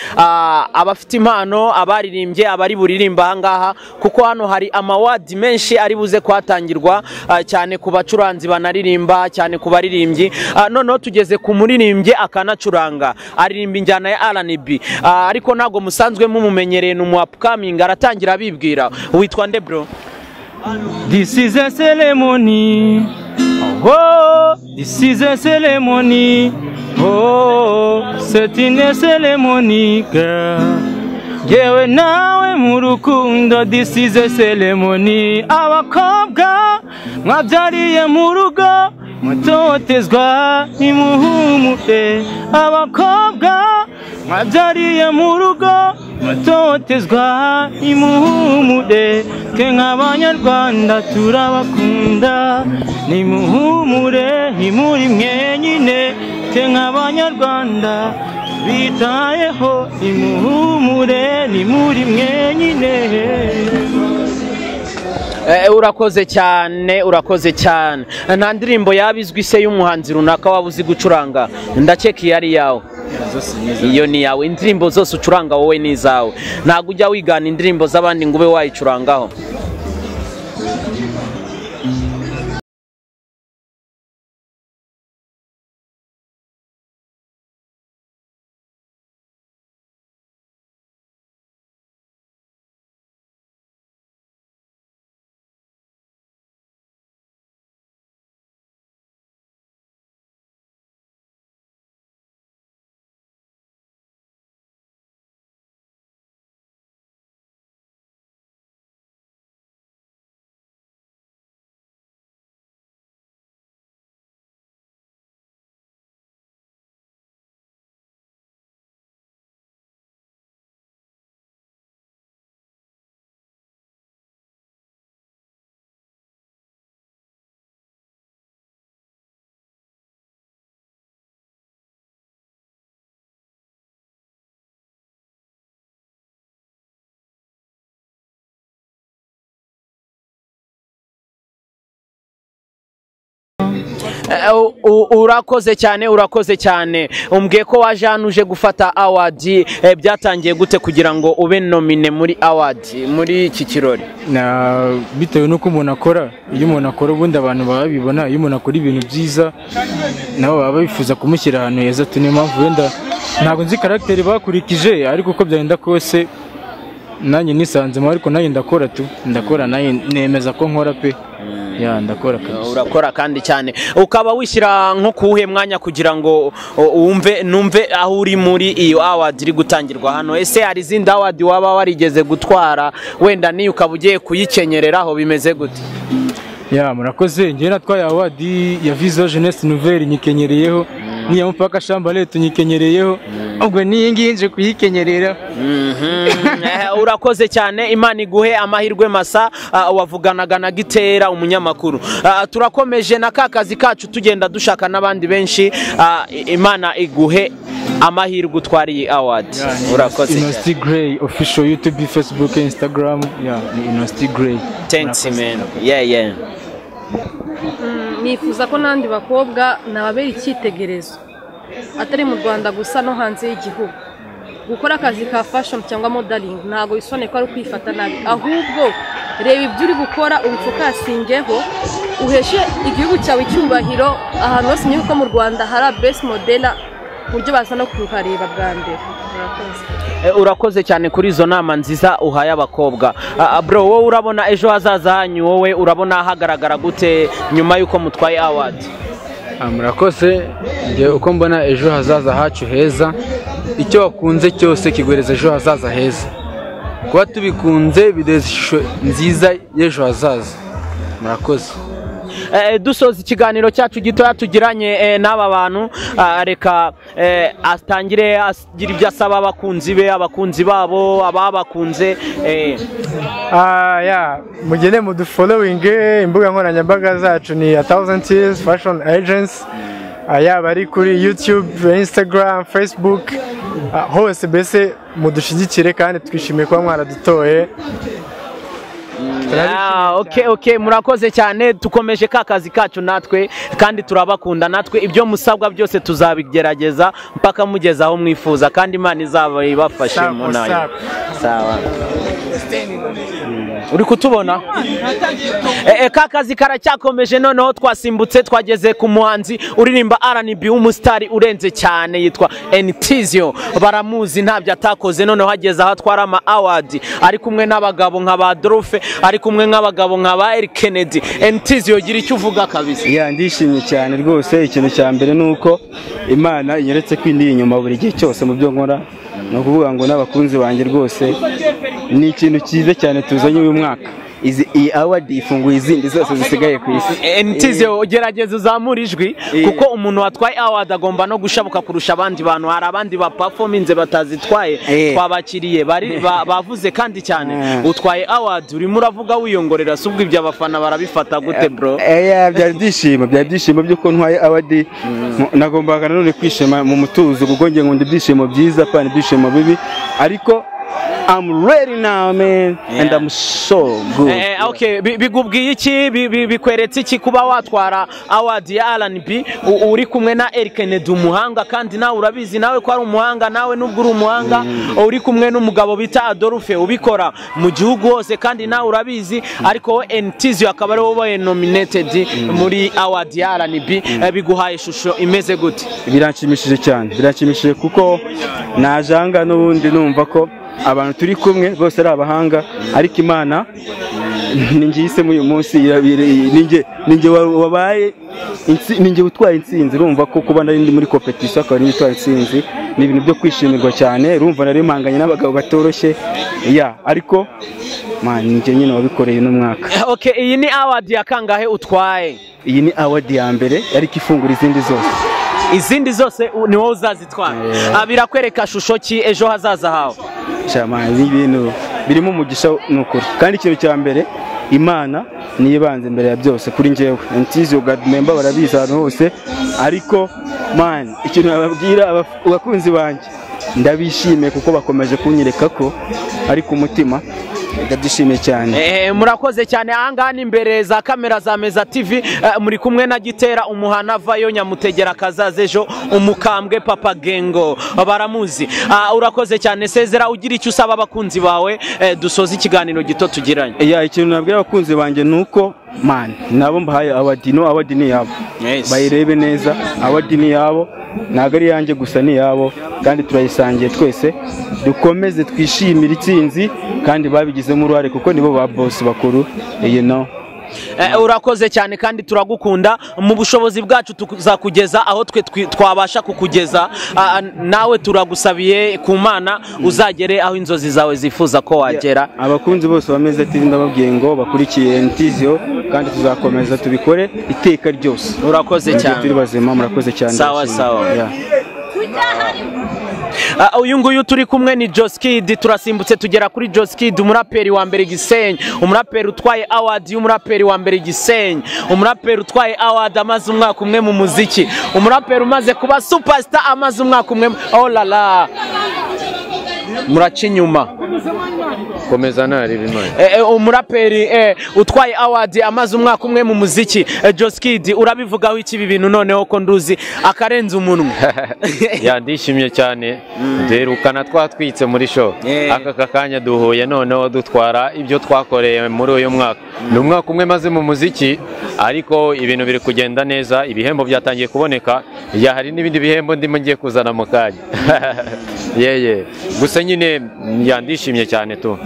abafite impano abaririmbye abari buririmba ahangaha kuko hano hari amawadi menshi ari buze kwatangirwa cyane ku bacuranzi banaririmba cyane ku baririmbyi noneho tugeze ku muririmbye akanacuranga aririmba injyana ya R&B ariko ntago musanzwe mumumenyereye mu upcoming aratangira abibwira witwa nde bro? This is a ceremony. Oh, this is a ceremony. Oh, c'est une ceremony, girl. Yewe nawe mu rukundo, this is a ceremony. Abakobwa mwabyariye mu rugo, mutotezwa nimuhumure. Abakobwa mwabyariye mu rugo, mutotezwa nimuhumure. Twe nk'abanyarwanda turabakunda, nimuhumure ntimuri mwenyine. Twe nk'abanyarwanda bitayeho, nimuhumure ntimuri mwenyine. Urakoze cyane nta ndirimbo yabizwi se y'umuhanzi runaka wabuzi gucuranga ndakeka iyo ari yawe? Iyo ni yawe. Indirimbo zose ucuranga wowe ni izawe ntabwo ujya wigana indirimbo z'abandi ngo ube wayicurangaho? urakoze cyane umbwiye ko waje hano uje gufata award byatangiye gute kugira ngo ube nomine muri award muri iki kirori bitewe nuko umuntu akora iyo umuntu akora ubundi abantu babibona iyo umuntu akora ibintu byiza nabo baba bifuza kumushyira ahantu heza tuni mpamvu wenda ntabwo nzi karakteri bakurikije ariko uko byagenda kose nanjye nisanzemo ariko nanjye ndakora nanjye nemeza ko nkora pe ya ndakora kabisa urakora kandi cyane ukaba wishyira nko kuwuhe mwanya kugira ngo numve aho uri muri iyo award iri gutangirwa hano ese hari izindi award waba warigeze gutwara wenda niyo ukaba ugiye kuyikenyereraho bimeze gute ya murakoze njye natwaye award ya Vision Jeunesse Nouvelle nyikenyeriyeho niya mupaka shambale tunyikenyeriyeho ubwo niyi nginje kuyikenyerera urakoze cyane Imana iguhe amahirwe masa wavuganaga na Gitera umunyamakuru turakomeje na kakazi kacu tugenda dushaka n'abandi benshi Imana iguhe amahirwe utwariye award urakoze Inosti Gray official YouTube Facebook Instagram Inosti Gray thanks man yeah nifuza ko n'andi bakobwa nababera icyitegererezo atari mu Rwanda gusa no hanze y'igihugu gukora akazi ka fashion cyangwa modeling ntago isone ko ari kwifata nabi ahubwo reba ibyo uri gukora ubifokasingeho uheshe igihugu cyawe icyubahiro ahantu hose nyine ko mu Rwanda hari best model buryo baza no kuhareba bwa mbere urakoze cyane kuri izo nama nziza uhaye abakobwa bro wowe urabona ejo hazaza hanyu wowe urabona hagaragara gute nyuma yuko mutwaye award murakoze nge uko mbona ejo hazaza hacu heza icyo wakunze cyose kiguhereza ejo hazaza heza kuba tubikunze bideza ishusho nziza y'ejo hazaza murakoze dusoza ikiganiro cyacu gitoya tugiranye n'aba bantu reka atangire agira ibyo asaba abakunzi be abakunzi babo ababakunze mugende mudufollowinge imbuga nkoranyambaga zacu ni 1000 Tears Fashion Agents yaba ari kuri YouTube, Instagram, Facebook hose mbese mudushigikire kandi twishimiye kuba mwaradutoye okay murakoze cyane tukomeje kakazi kacu natwe kandi turabakunda natwe ibyo musabwa byose tuzabigerageza mpaka mugeza aho mwifuza kandi Imana izaba ibafashe mu nayo sawa uri kutubona kakazi karacyakomeje noneho twasimbutse twageze ku muhanzi uririmba R&B w'umustari urenze cyane yitwa Ntizio baramuzi ntabyo atakoze noneho hageze aho atwara ama award ari kumwe n'abagabo nka ba Dolphe ari kumwe nk'abagabo nka ba Kennedy Ntizio gira icyo uvuga kabisa ndishimye cyane rwose ikintu cya mbere nuko Imana inyeretse kwindi inyuma buri gihe cyose mu byo nkora no kuvuga ngo n'abakunzi banjye rwose ni ikintu cyiza cyane tuzanye uyu mwaka iyi award ifunguye izindi zose zisigaye ku isi Ntizio ugerageza uzamura ijwi kuko umuntu watwaye award agomba no gushabuka kurusha abandi bantu hari abandi ba performance batazitwaye twabakiriye bavuze kandi cyane utwaye award urimo uravuga wiyongorera subwo ibyo abafana barabifata gute bro byari byishimo byuko ntwaye award nagombaga none kwishima mu mutuzo kuko nge nkunda ibyishimo byiza kandi ibyishimo bibi ariko I'm ready now man and I'm so good okay bigubwiye iki bikweretse iki kuba watwara award ya R&B uri kumwe na Kennedy umuhanga kandi nawe urabizi nawe ko ari umuhanga nawe nubwo uri umuhanga uri kumwe n'umugabo bita Dolphe ubikora mu gihugu hose kandi nawe urabizi ariko Ntizio akaba ari wowe nominated muri award ya R&B biguhaye ishusho imeze gute biranshimishije cyane biranshimishije kuko najanga n'ubundi numva ko abantu turi kumwe bose ari abahanga ariko Imana ningise mu uyu munsi ninge wabaye ninge utwaye insinzi urumva ko kuba nari muri competition akaba ni utwaye insinzi ni ibintu byo kwishimirwa cyane urumva nari mpanganye n'abagabo batoroshye ariko ninge nyine wabikoreye n'umwaka okay iyi ni award ya kangahe utwaye iyi ni award ya mbere ariko ifungura izindi zose ni wowe uzazitwara birakwereka shusho ki ejo hazaza hawe ibintu birimo umugisha n'ukuri kandi ikintu cya mbere Imana niyo ibanze imbere ya byose kuri njyewe Ntizio God member barabizi ahantu hose ariko ikintu bababwira abakunzi banjye ndabishimiye kuko bakomeje kunyereka ko ari ku mutima ndabyishimiye cyane. Murakoze cyane. Ahangaha ni imbere za kamera za Meza TV, muri kumwe na Gitera umuhana vayo Nyamutegera Kazazejo umukambwe Papa Gengo baramuzi. Urakoze cyane, sezera ugira icyo usaba abakunzi bawe dusoza ikiganiro gito tugiranye. Ikintu nabwira abakunzi banjye nuko man nabo mbahaye awadini yabo bayirebe neza, awadini yabo ntabwo ari yanjye gusa ni yabo, kandi turayisangiye twese, dukomeze twishimire itsinzi kandi babigizemo uruhare kuko nibo ba boss bakuru. Urakoze cyane kandi turagukunda. Mu bushobozi bwacu tuzakugeza aho twe twabasha kukugeza. Nawe turagusabiye ku Mana uzagere aho inzozi zawe zifuza ko wagera. Abakunzi bose bameze TV ndababwiye ngo bakurikiye Ntizio kandi tuzakomeza tubikore iteka ryose. Urakoze cyane. Turi bazima, murakoze cyane. Sawa sawa. Uyu nguyu turi kumwe ni Joskid, turasimbutse tugera kuri Joskid, umuraperi wa mbere Gisenyi, umuraperi utwaye award y'umuraperi wa mbere Gisenyi, umuraperi utwaye award amaze umwaka umwe mu muziki, umuraperi umaze kuba superstar amaze umwaka umwe. Oh la la, muraca inyuma komeza nari bimwe. Umuraperi utwaye award amaze umwaka umwe mu muziki, Joskid urabivugaho iki ibi bintu noneho ko nduzi akarenza umunwa? Ndishimye cyane, derukana twatwitse muri show, aka kanya duhuye noneho dutwara ibyo twakoreye muri uyu mwaka. Ni umwaka umwe maze mu muziki, ariko ibintu biri kugenda neza, ibihembo byatangiye kuboneka, hari n'ibindi bihembo ndimo ngiye kuzana mu kanya. Gusa nyine ndishimye cyane tu.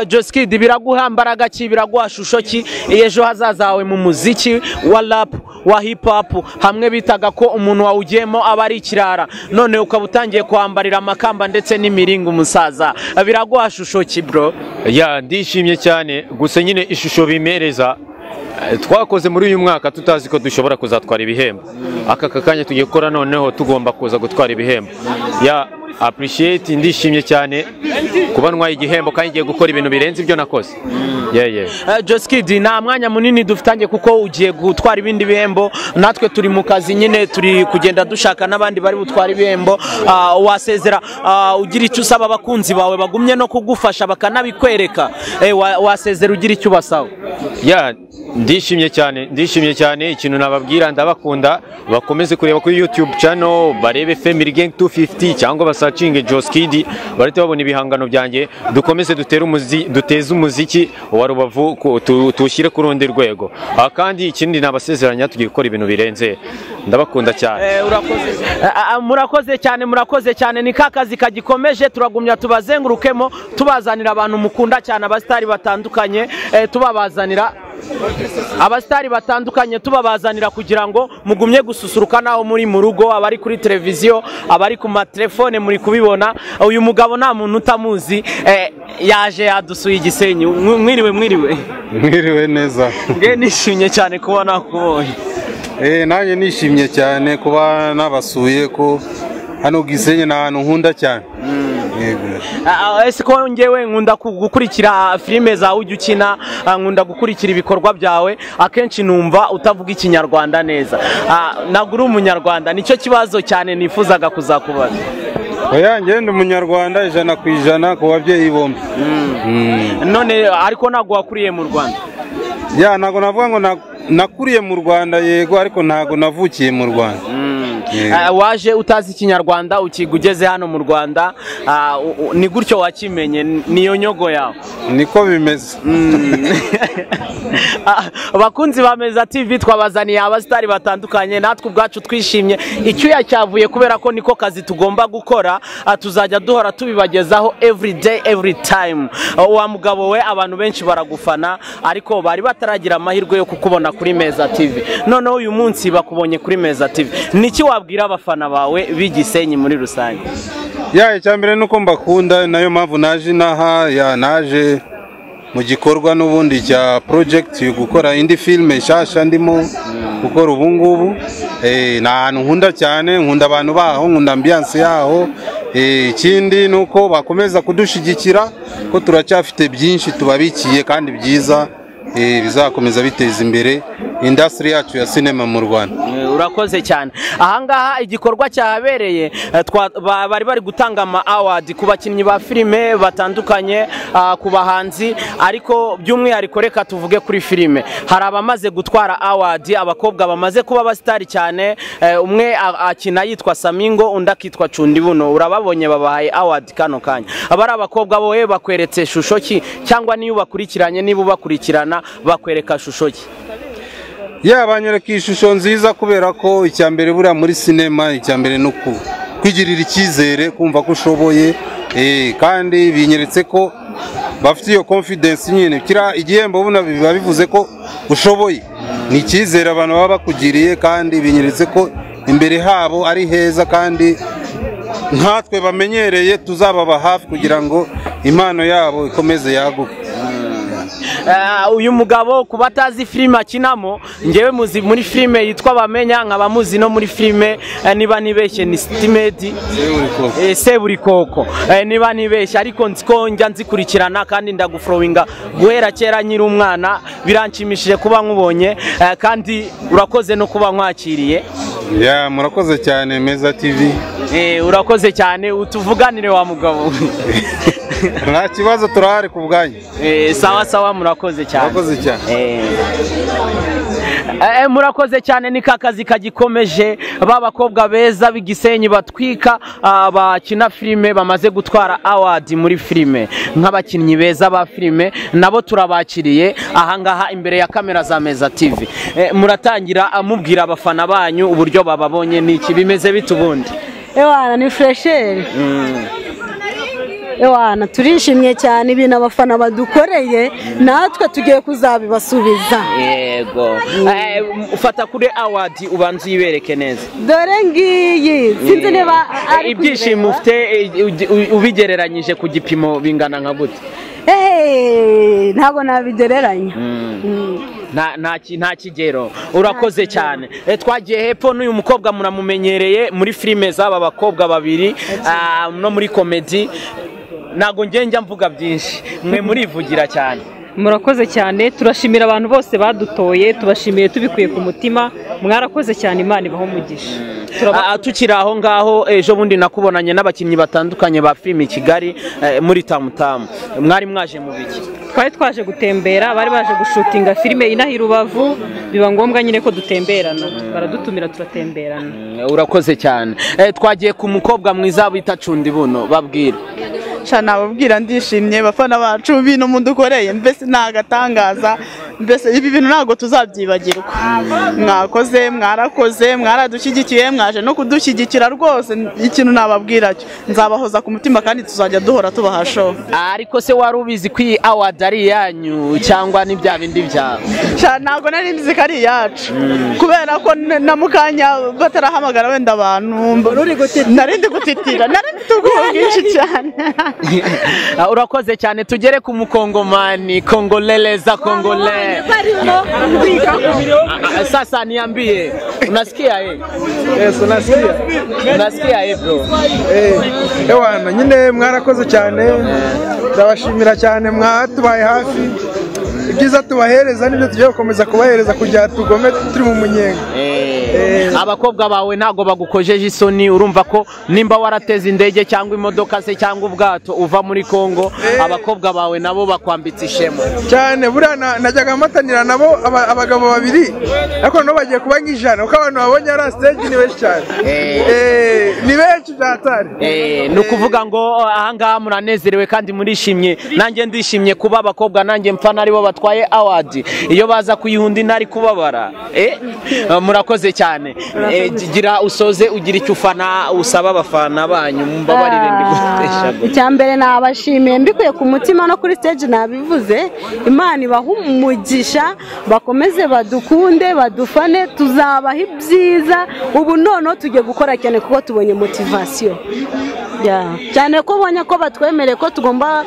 Joskid biraguha mbaraga ki, biraguha shusho ki ejo hazaza hawe mu muziki wa rap wa hip hop hamwe bitaga ko umuntu wawugiyemo aba ari ikirara, none ukaba utangiye kwambarira amakamba ndetse n'imiringa umusaza, biraguha shusho ki bro? Ndishimye cyane, gusa nyine ishusho bimereza twakoze muri uyu mwaka tutazi ko dushobora kuzatwara ibihembo. Aka kanya tugiye gukora noneho tugomba kuza gutwara ibihembo. Appreciate, ndishimye cyane kuba ntwaye igihembo kandi ngiye gukora ibintu birenze ibyo nakoze. Joskid nta mwanya munini dufitanye kuko ugiye gutwara ibindi bihembo, natwe turi mu kazi nyine, turi kugenda dushaka n'abandi bari butwara ibihembo. Wasezera ugira icyo usaba abakunzi bawe bagumye no kugufasha bakanabikwereka, wasezera ugira icyo ubasaba? Ndishimye cyane, ikintu nababwira ndabakunda, bakomeze kureba kuri YouTube channel, barebe Family Gang 250 cyangwa basacinge Joskid, barite babona ibihangano byanjye, dukomeze duteze umuziki wa Rubavu tuwushyire ku rundi rwego. Kandi ikindi nabasezeranya tugiye gukora ibintu birenze. Ndabakunda cyane. Murakoze cyane, ni kakazi kagikomeje, turagumya tubazengurukemo tubazanira abantu mukunda cyane, abastari batandukanye, abastari batandukanye tubabazanira kugira ngo mugumye gususuruka naho muri mu rugo, abari kuri televiziyo, abari ku matelefone muri kubibona. Uyu mugabo nta muntu utamuzi, yaje yadusuye Gisenyi. Mwiriwe neza. Nishimye cyane kuba nakubonye. Nanjye nishimye cyane kuba nabasuye, ko hano Gisenyi na ahantu nkunda cyane. Ese ko ngewe nkunda gukurikira filime zawe ujya ukina, nkunda gukurikira ibikorwa byawe, akenshi numva utavuga ikinyarwanda neza. Ntabwo uri umunyarwanda, nicyo kibazo cyane nifuzaga kuzakubaza. Ngende umunyarwanda 100% ku babyeyi bombi. None ariko ntabwo wakuriye mu Rwanda? Ntabwo navuga ngo nakuriye mu Rwanda, yego, ariko ntabwo navukiye mu Rwanda. Waje utazi ikinyarwanda ukigugeze hano mu Rwanda, ni gutyo wakimenye, niyo nyogo yawe? Niko bimeze. Bakunzi ba Meza TV twabazaniye abastari batandukanye, natwe ubwacu twishimye, icyuya cyavuye kubera ko niko kazi tugomba gukora, tuzajya duhora tubibagezaho every day every time. Wa mugabo we abantu benshi baragufana, ariko bari bataragira amahirwe yo kukubona kuri Meza TV, noneho uyu munsi bakubonye kuri Meza TV. Niki wabwira abafana bawe b'Igisenyi muri rusange? Icyambere nuko mbakunda, nayo mpamvu naje naje mu gikorwa n'ubundi cya project yo gukora indi filme shasha ndimo gukora ubu ngubu. Ni ahantu nkunda cyane, nkunda abantu baho, nkunda ambiance yaho. Ikindi nuko bakomeza kudushigikira, ko turacyafite byinshi tubabikiye kandi byiza, bizakomeza biteza imbere industry yacu ya sinema mu Rwanda. Urakoze cyane. Ahangaha igikorwa cyahabereye bari gutanga ama award ku bakinnyi ba filime batandukanye, ku bahanzi, ariko by'umwihariko reka tuvuge kuri filime. Hari abamaze gutwara award, abakobwa bamaze kuba abasitari cyane, umwe akina yitwa Samingo, undi akitwa Cundibuno. Urababonye babahaye award kano kanya. Abari abakobwa boye bakweretse shusho ki, cyangwa niyo bakurikiranye, niba ubakurikirana bakwereka shusho ki? Banyereka ishusho nziza, kubera ko icyambere buriya muri sinema icyambere no kwigirira icyizere, kumva ko ushoboye, kandi binyeretse ko bafite iyo confidence nyine. Kira igihembo buna biba bivuze ko ushoboye, ni icyizere abantu baba bakugiriye, kandi binyeretse ko imbere habo ari heza, kandi nkatwe bamenyereye tuzababa hafi kugira ngo impano yabo ikomeze yaguke. Uyu mugabo kuba atazi filime akinamo, ngewe muzi muri filime yitwa Bamenya, nkaba muzi no muri filime niba nibeshye ni Stimedi Seburikoko, niba nibeshye, ariko nziko njya nzikurikirana kandi ndaguflowinga guhera kera nyiri umwana. Biranshimishije kuba nkubonye, kandi urakoze no kuba nkwakiriye. Murakoze cyane Meza TV. Urakoze cyane, utuvuganire wa mugabo. Nta kibazo, turahari ku bwanyu. Sawa sawa, murakoze cyane. Murakoze cyane. Murakoze cyane, ni kakazi kagikomeje. Babakobwa beza b'igisenyi batwika, bakina filime bamaze gutwara award muri filime, nk'abakinnyi beza ba filime, nabo turabakiriye ahangaha imbere ya kamera za Meza TV. Muratangira amubwira abafana banyu uburyo bababonye, niki bimeze bitubundi? Ni fresher. Turishimye cyane ibintu abafana badukoreye, natwe tugiye kuzabibasubiza. Yego. Ufata kuri award ubanza yibereke neza. Dore ngiyi, sinzi niba ibyishimo ufite ubigereranyije ku gipimo bingana nka gute? Ntabwo nabigereranya. Nta kigero. Urakoze cyane. Twagiye hepfo n'uyu mukobwa muramumenyereye muri filime z'aba bakobwa babiri, no muri komedi. Nago njya mvuga byinshi, mwe murivugira cyane. Murakoze cyane, turashimira abantu bose badutoye, tubashimiye tubikuye ku mutima. Mwarakoze cyane, Imana ibaho umugisha. Tukiri aho ngaho, ejo bundi nakubonanye n'abakinnyi batandukanye ba filime i Kigali muri Tamutamu. Mwari mwaje mu biki? Twari twaje gutembera, bari baje gushutinga filime inaha i Rubavu, biba ngombwa nyine ko dutemberana, baradutumira turatemberana. Urakoze cyane. Twagiye ku mukobwa mwiza bita Cundibuno, babwira. Nababwira ndishimye bafana bacu, ibintu mudukoreye mbese nagatangaza, mbese ibi bintu ntago tuzabyibagirwa. Mwakoze, mwarakoze, mwaradushyigikiye, mwaje no kudushyigikira rwose. Ikintu nababwira cyo nzabahoza ku mutima, kandi tuzajya duhora tubahasho. Ariko se wari ubizi ko iyi award ari yanyu cyangwa ni bya bindi byawe? Ntago nari nzi ko ari yacu, kubera ko na mukanya batarahamagara wenda abantu narindi gutitira, narindi tuguha byinshi cyane. Urakoze cyane, tugere ku mukongomani, kongoleleza kongole. Sasa niambie, unasikia Yes, unasikia. Unasikia bro? Ewana, nyine mwarakoze cyane. Ndabashimira cyane, mwatubaye hafi. Ibyiza tubahereza nibyo tugiye gukomeza kubahereza kujya tugome turi mu munyenga. Abakobwa bawe ntago bagukojeje isoni, urumva ko nimba warateze indege cyangwa imodoka se cyangwa ubwato uva muri Kongo, abakobwa bawe nabo bakwambitse ishema cyane. Buriya najyaga matanira nabo abagabo babiri, ariko no bagiye kuba nk'ijana, uko abantu babonye ari stage ni benshi cyane. Ni benshi byatari. Ni ukuvuga ngo ahangaha muranezerewe kandi murishimye. Nanjye ndishimye kuba abakobwa nanjye mfana aribo batwaye award, iyo baza kuyihunda ntari kubabara. Murakoze cyane. Gira usoze ugira icyo ufana usaba abafana banyu, mbabarire mbigutesha. Icyambere nabashimiye mbikuye ku mutima, no kuri stage nabivuze. Imana ibaha umugisha, bakomeze badukunde, badufane, tuzabaha ibyiza. Ubu none tugiye gukora cyane kuko tubonye motivation cyane, ko bonye ko batwemereye ko tugomba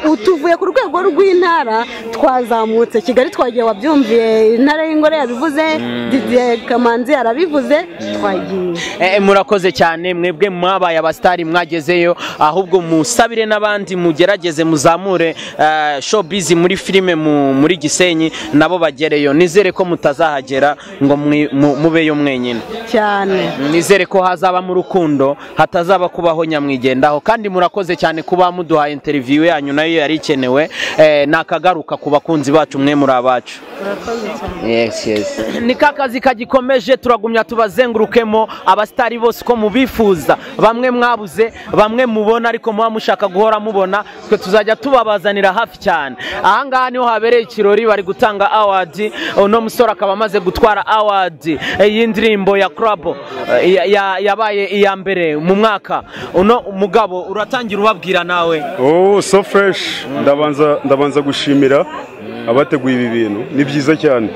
ubu tuvuye ku rwego rw'intara twazamutse Kigali twagiye wabyumviye intara y'Ingore yabivuze Didier Kamanzi yarabivuze twagiye murakoze cyane mwebwe mwabaye abastari mwagezeyo ahubwo musabire n'abandi mugerageze muzamure showbiz muri filime muri Gisenyi nabo bagereyo nizere ko mutazahagera ngo mubeyo mwenyine cyane nizere ko hazaba mu rukundo hatazaba kubaho nyamwigendaho kandi murakoze cyane kuba muduhaye interview yanyu nayo yari ikenewe nakagaruka ku bakunzi bacu mwe muri abacu yes ni kakazi kagikomeje turagumya tubazengurukemo abastari bose ko mubifuza bamwe mwabuze bamwe mubona ariko muba mushaka guhora mubona twe tuzajya tubabazanira hafi cyane ahangaha niho habereye ikirori bari gutanga award uno musore akaba amaze gutwara award y'indirimbo ya club yabaye iya mbere mu mwaka uno umugabo uratangira ubabwira nawe so fresh ndabanza gushimira abateguye ibi bintu ni byiza cyane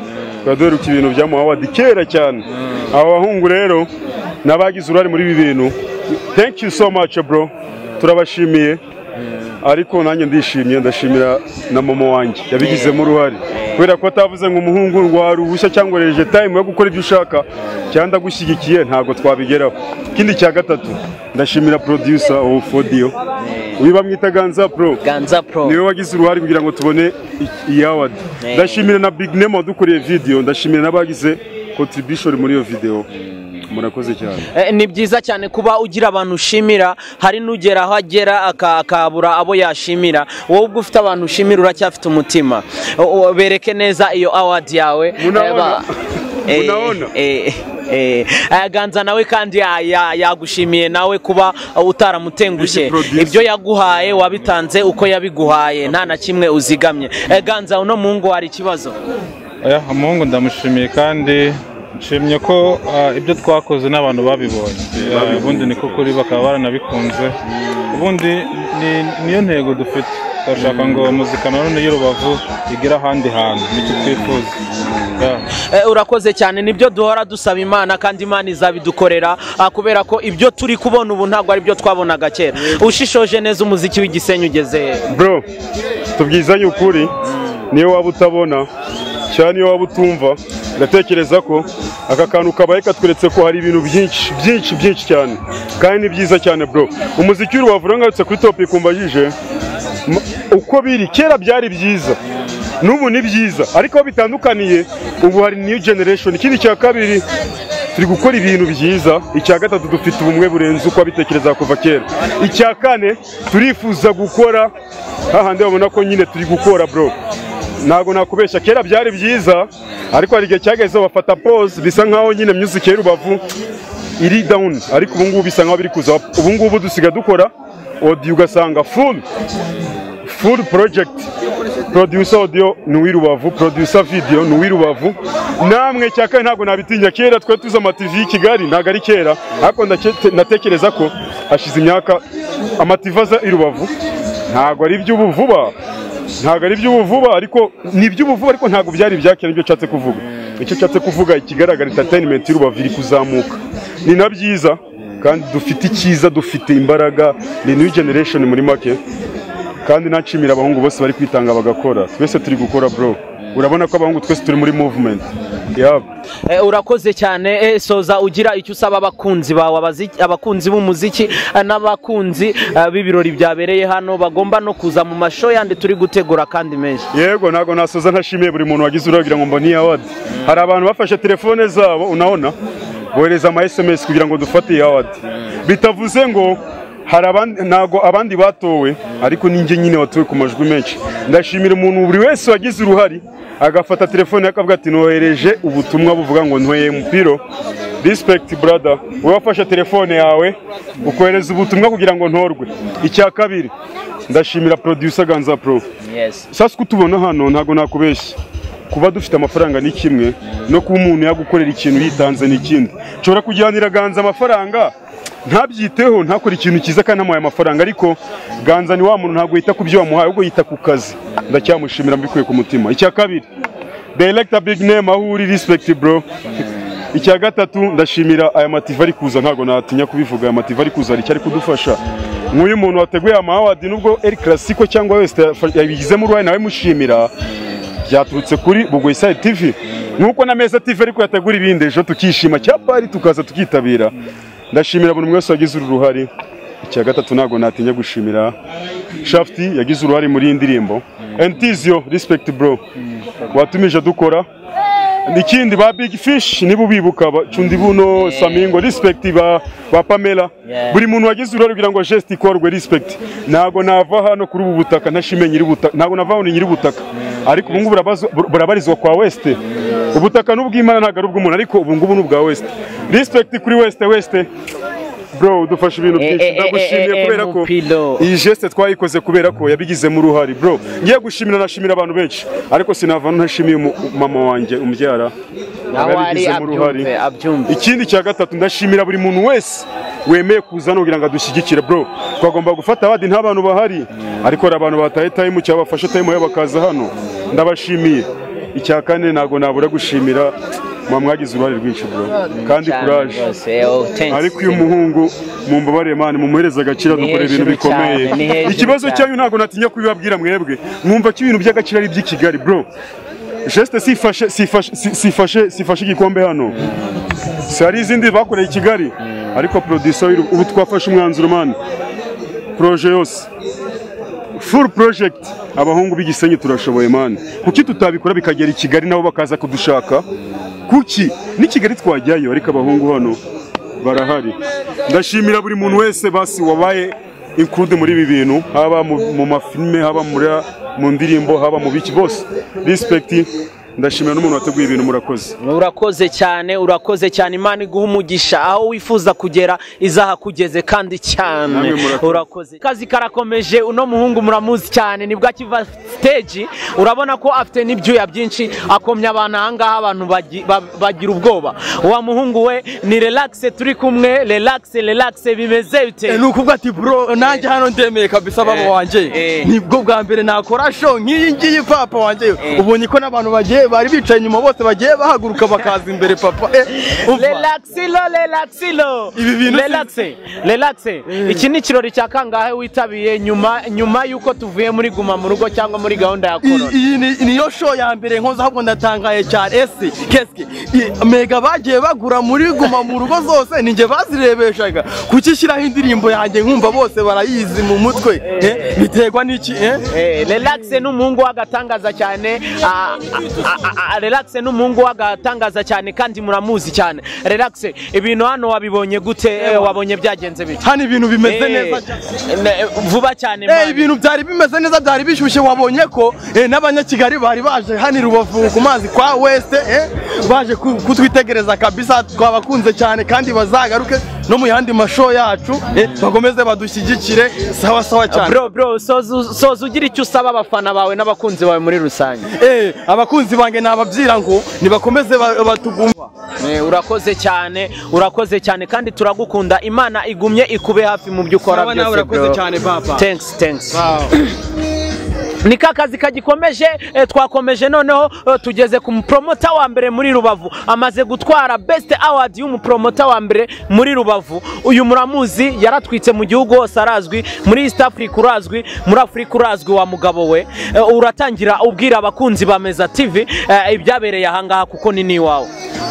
twaduheruka ibintu byamuha award kera cyane aba bahungu rero nabagize urari muri ibi bintu thank you so much bro turabashimiye ariko nanjye ndishimye ndashimira na mama wanjye yabigizemo uruhare kubera ko atavuze ngo umuhungu ngwari ubushya cyangwa reje time yo gukora ibyo ushaka cyanda gushyigikiye ntago twabigeraho ikindi cya gatatu ndashimira producer of audio wibamwita Ganza Pro niwe wagize uruhare kugira ngo tubone iyi award ndashimira na big name wadukoreye video ndashimira nabagize contribution muri iyo video murakoze cyane ni byiza cyane kuba ugira abantu ushimira hari nugera aho agera akabura abo yashimira wowe ubwo ufite abantu ushimira uracyafite umutima bereke neza iyo award yawe unaona Ganza nawe kandi yagushimiye nawe kuba utaramutengushye ibyo yaguhaye wabitanze uko yabiguhaye nta na kimwe uzigamye Ganza uno muhungu hari ikibazo umuhungu ndamushimiye kandi nshimye ko ibyo twakoze n'abantu babibonye ubundi niko kuri bakaba baranabikunze ubundi niyo ntego dufite turashaka ngo muzika none y'Urubavu igire ahandi hantu nicyo twifuza urakoze cyane nibyo duhora dusaba Imana kandi Imana izabidukorera kubera ko ibyo turi kubona ubu ntabwo ari byo twabonaga kera ushishoje neza umuziki w'Igisenyi ugeze bro tubwizanye ukuri niyo waba utabona cyane niyo waba utumva ndatekereza ko aka kantu kabaye katweretse ko hari ibintu byinshi cyane kandi ni byiza cyane bro umuziki w'Urubavu ngarutse kuri topic umbajije uko biri kera byari byiza n'ubu ni byiza ariko bitandukaniye ubu hari new generation ikindi cya kabiri turi gukora ibintu byiza icya gatatu dufite ubumwe burenze uko abitekereza kuva kera icya kane turifuza gukora hahandi babona ko nyine turi gukora bro ntago nakubeshya kera byari byiza ariko hari igihe cyageze bafata pause bisa nkaho nyine music y'Urubavu iri down ariko ubu ngubu bisa nkaho biri kuza ubu ngubu dusiga dukora audio ugasanga full project producer audio ni uw'Irubavu producer video ni uw'Irubavu namwe cyaka ntago nabitinya kera twe tuza ama TV i Kigali ntago ari kera ariko ndatekereza ko hashize imyaka ama TV aza Irubavu ntago ari iby'ubu vuba ariko ni iby'ubuvuba ariko ntago byari byakera ibyo cyatse kuvuga icyo cyatse kuvuga ikigaragara entertainment y'Urubavu iri kuzamuka ni na byiza kandi dufite icyiza dufite imbaraga ni new generation muri make kandi nacimira abahungu bose bari kwitanga bagakora twese turi gukora bro urabona ko abahungu twese turi muri movement urakoze cyane soza ugira icyo usaba abakunzi bawe abakunzi b'umuziki n'abakunzi b'ibirori byabereye hano bagomba no kuza mu mashow yandi turi gutegura kandi menshi yego ntago nasoza ntashimiye buri muntu wagize uragira ngo mboni award hari abantu bafashe telefone zabo unaona bohereza ama SMS kugira ngo dufate award bitavuze ngo hari abandi batowe ariko ninjye nyine watowe ku majwi menshi ndashimira umuntu buri wese wagize uruhari agafata telefone akavuga ati nohereje ubutumwa buvuga ngo ntweye mupiro respect brother wowe wafashe telefone yawe ukohereza ubutumwa kugira ngo ntorwe icya kabiri ndashimira producer Ganza Pro sasa kutubona hano ntago nakubeshya kuba dufite amafaranga ni kimwe no kuba umuntu yagukorera ikintu yitanze n'ikindi nshobora kujyanira Ganza amafaranga ntabyiteho ntakora ikintu cyiza kandi namuhaye amafaranga ariko Ganza ni wa muntu ntago yita ku byo wamuhaye ahubwo yita ku kazi ndacyamushimira mbikuye ku mutima icya kabiri director big name aho uri respect bro icya gatatu ndashimira aya mativa ari kuza ntago natinya kubivuga aya mativa ari kuza ari kudufasha nk'uyu muntu wateguye amawadi nubwo eri Classico cyangwa wese yabigizemo uruhare nawe mushimira byaturutse kuri Bugweside TV nkuko na Meza TV ariko yategura ibindi ejo tukishima cyapari tukaza tukitabira ndashimira buri mwese wagize uruhare icya gatatu nago natinya gushimira Shafti yagize uruhare muri indirimbo Entizio respect bro watumije dukora nikindi ba Big Fish nibo bibuka cundi buno Samingo respect ba Pamela buri muntu wagize uruhare kugira ngo geste ikorwe respect nago nava hano kuri ubu butaka ntashime nyiri butaka nago nava hano nyiri butaka ariko ubu ngubu burabarizwa kwa West ubutaka n'ubw'Imana ntago ari ubw'umuntu ariko ubu ngubu n'ubwa West respect kuri West bro dufashe ibintu byinshi ndagushimiye kubera ko iyi geste twayikoze kubera ko yabigizemo uruhare bro ngiye gushimira nashimira abantu benshi ariko sinava ntashimiye mama wanjye umbyara yabigizemo uruhare ikindi cya gatatu ndashimira buri muntu wese wemeye kuzana kugira ngo adushyigikire bro twagomba gufata abadi ntabantu bahari ariko abantu bataye time cyabafashe time y'abakaza hano ndabashimiye icya kane nago nabura gushimira mwagize uruhare rwinshi bro kandi courage ariko uyu muhungu mumbabare man mumuhereza agaciro dukora ibintu bikomeye ikibazo cyanyu ntago natinya kubibabwira mwebwe mwumva ko ibintu by'agaciro ari by'Ikigali bro geste sifashe igikombe hano sari izindi bakoreye Kigali ariko producer ubu twafashe umwanzuro man projet yose full project abahungu b'igisenyi turashoboye man kuki tutabikora bikagera i Kigali nabo bakaza kudushaka kuki ni Kigali twajyayo ariko abahungu hano barahari ndashimira buri muntu wese basi wabaye include muri ibi bintu haba mu mafilme haba mu ndirimbo haba mu biki bose respect ndashimira n'umuntu wateguye ibintu urakoze cyane Imana iguha umugisha aho wifuza kugera izaha kugeze kandi cyane urakoze kazi karakomeje uno muhungu muramuzi cyane nibwo akiva stage urabona ko afite n'ibyuya byinshi akomya abantu ahangaha abantu bagira ubwoba wa muhungu we ni relax turi kumwe relax bimeze bite nukuvuga ati bro nanjye hano ndemeye kabisa baba wanje nibwo bwa mbere nakora show nk'iyi ngiyi papa wanje ubonye ko n'abantu bagiye bari bicaye nyuma bose bagiye bahaguruka bakaza imbere papa relax iki ni kirori cya kangahe witabiye nyuma yuko tuvuye muri guma mu rugo cyangwa muri gahunda ya corona iyi niyo show ya mbere nkoza ahubwo ndatangaye cyane ese keske mega bagiye bagura muri guma mu rugo zose ninjye bazirebeshaga kukishyiraho indirimbo yanjye nkumva bose barayizi mu mutwe biterwa n'iki relax n'umuhungu wagatangaza cyane relax n'umuhungu wagatangaza cyane kandi muramuzi cyane relax ibintu hano wabibonye gute wabonye byagenze bite hano ibintu bimeze neza vuba cyane ibintu byari bimeze neza byari bishyushye wabonye ko n'abanyakigali bari baje hano Rubavu ku mazi kwa West baje kutwitegereza kabisa twabakunze cyane kandi bazagaruke no mu yandi mashow yacu bakomeze badushyigikire sawa cyane bro soza ugira icyo usaba abafana bawe n'abakunzi bawe muri rusange abakunzi bange nababyira ngo nibakomeze batugumva urakoze cyane kandi turagukunda Imana igumye ikube hafi mu byo ukora byose urakoze cyane papa thanks ni kakazi kagikomeje twakomeje noneho tugeze ku mupromota wa mbere muri Rubavu amaze gutwara best award y'umupromota wa mbere muri Rubavu uyu muramuzi yaratwitse mu gihugu hose arazwi muri East Africa urazwi muri Africa urazwi wa mugabo we uratangira ubwira abakunzi ba Meza TV ibyabereye ahangaha kuko ni niwawe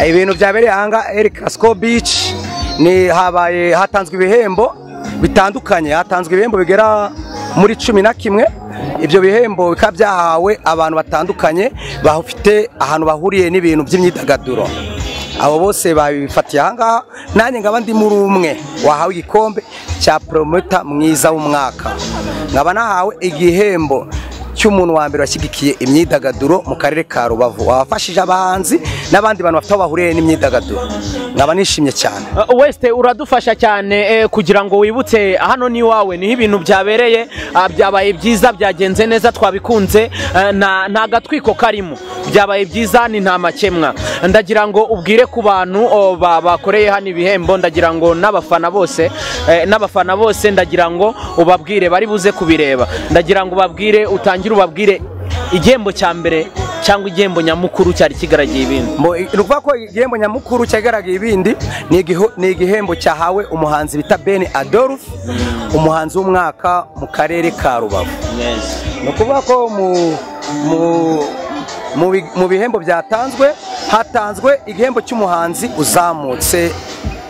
ibintu byabereye ahanga Classico Beach ni habaye hatanzwe ibihembo bitandukanye hatanzwe ibihembo bigera muri 11 ibyo bihembo bikaba byahawe abantu batandukanye bafite ahantu bahuriye n'ibintu by'imyidagaduro abo bose babifatiye ahangaha nanjye ngaba ndi muri umwe wahawe igikombe cya promota mwiza w'umwaka nkaba nahawe igihembo cy'umuntu wa mbere washyigikiye imyidagaduro mu karere ka Rubavu wafashije abahanzi n'abandi bantu bafite aho bahuriye n'imyidagaduro nkaba nishimye cyane West uradufasha cyane kugira ngo wibutse hano ni wawe niho ibintu byabereye byabaye byiza byagenze neza twabikunze nta gatwiko karimo byabaye byiza ni nta makemwa ndagira ngo ubwire ku bantu bakoreye hano ibihembo ndagira ngo n'abafana bose ndagira ngo ubabwire bari buze kubireba ndagira ngo ubabwire utangire ubabwire igihembo cya mbere cyangwa igihembo nyamukuru cyari kigaragiye ibindi? Ni ukuvuga ko igihembo nyamukuru cyagaragiye ibindi ni igihembo cyahawe umuhanzi bita Ben Adolphe, umuhanzi w'umwaka mu karere ka Rubavu. Ni ukuvuga ko mu bihembo byatanzwe hatanzwe igihembo cy'umuhanzi uzamutse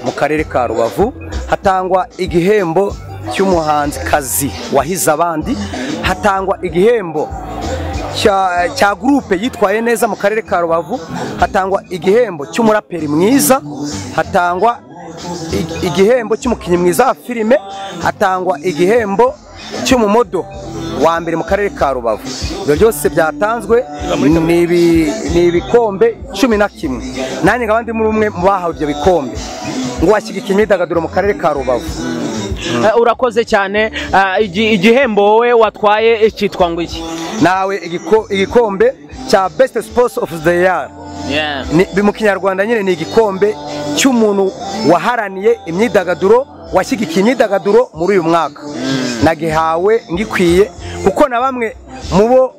mu karere ka Rubavu, hatangwa igihembo cy'umuhanzi kazi wahize abandi, hatangwa igihembo cya groupe yitwaye neza mu karere ka Rubavu, hatangwa igihembo cy'umuraperi mwiza, hatangwa igihembo cy'umukinnyi mwiza wa filime, hatangwa igihembo cy'umumodo wa mbere mu karere ka Rubavu. Ibyo byose byatanzwe ni ibikombe 11. Nanjye nkaba ndi muri umwe mu bahawe ibyo bikombe ngo washyigikira imyidagaduro mu karere ka Rubavu. Urakoze cyane. Igihembo wowe watwaye cyitwa ngo iki? Nawe igikombe cya Best Sports of the Year. Mu Kinyarwanda nyine ni igikombe cy'umuntu waharaniye imyidagaduro, washyigikiye imyidagaduro muri uyu mwaka. Nagihawe ngikwiye kuko na bamwe mu bo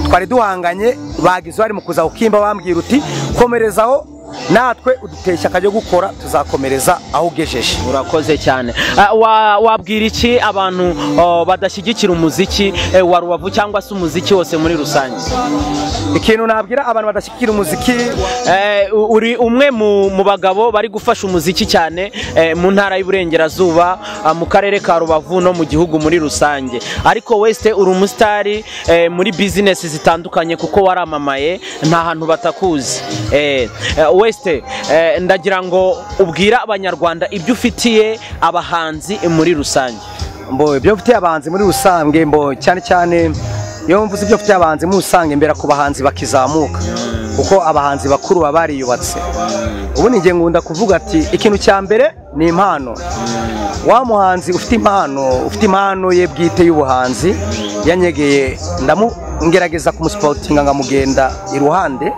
twari duhanganye bagize bari mu kuza ukimba bambwira uti komerezaho, natwe udutesha akajya gukora tuzakomereza aho ugejeje. Urakoze cyane. Wabwira iki abantu badashyigikira umuziki wa Rubavu cyangwa se umuziki wose muri rusange? Ikintu nabwira abantu badashyigikira umuziki, uri umwe mu bagabo bari gufasha umuziki cyane mu ntara y'Iburengerazuba, mu karere ka Rubavu no mu gihugu muri rusange, ariko wese uri umusitari muri business zitandukanye kuko waramamaye nta hantu batakuzi. Weste, ndagira ngo ubwira abanyarwanda ibyo ufitiye abahanzi muri rusange. Ibyo ufitiye abahanzi muri rusange, cyane cyane iyo mvuze ibyo ufitiye abahanzi muri rusange mbera ku bahanzi bakizamuka, kuko abahanzi bakuru baba bariyubatse. Ubu ni ngiye ngunda kuvuga ati ikintu cya mbere ni impano. Wa muhanzi ufite impano ye bwite y'ubuhanzi yanyegeye, ngerageza kumusportinga ngamugenda iruhande.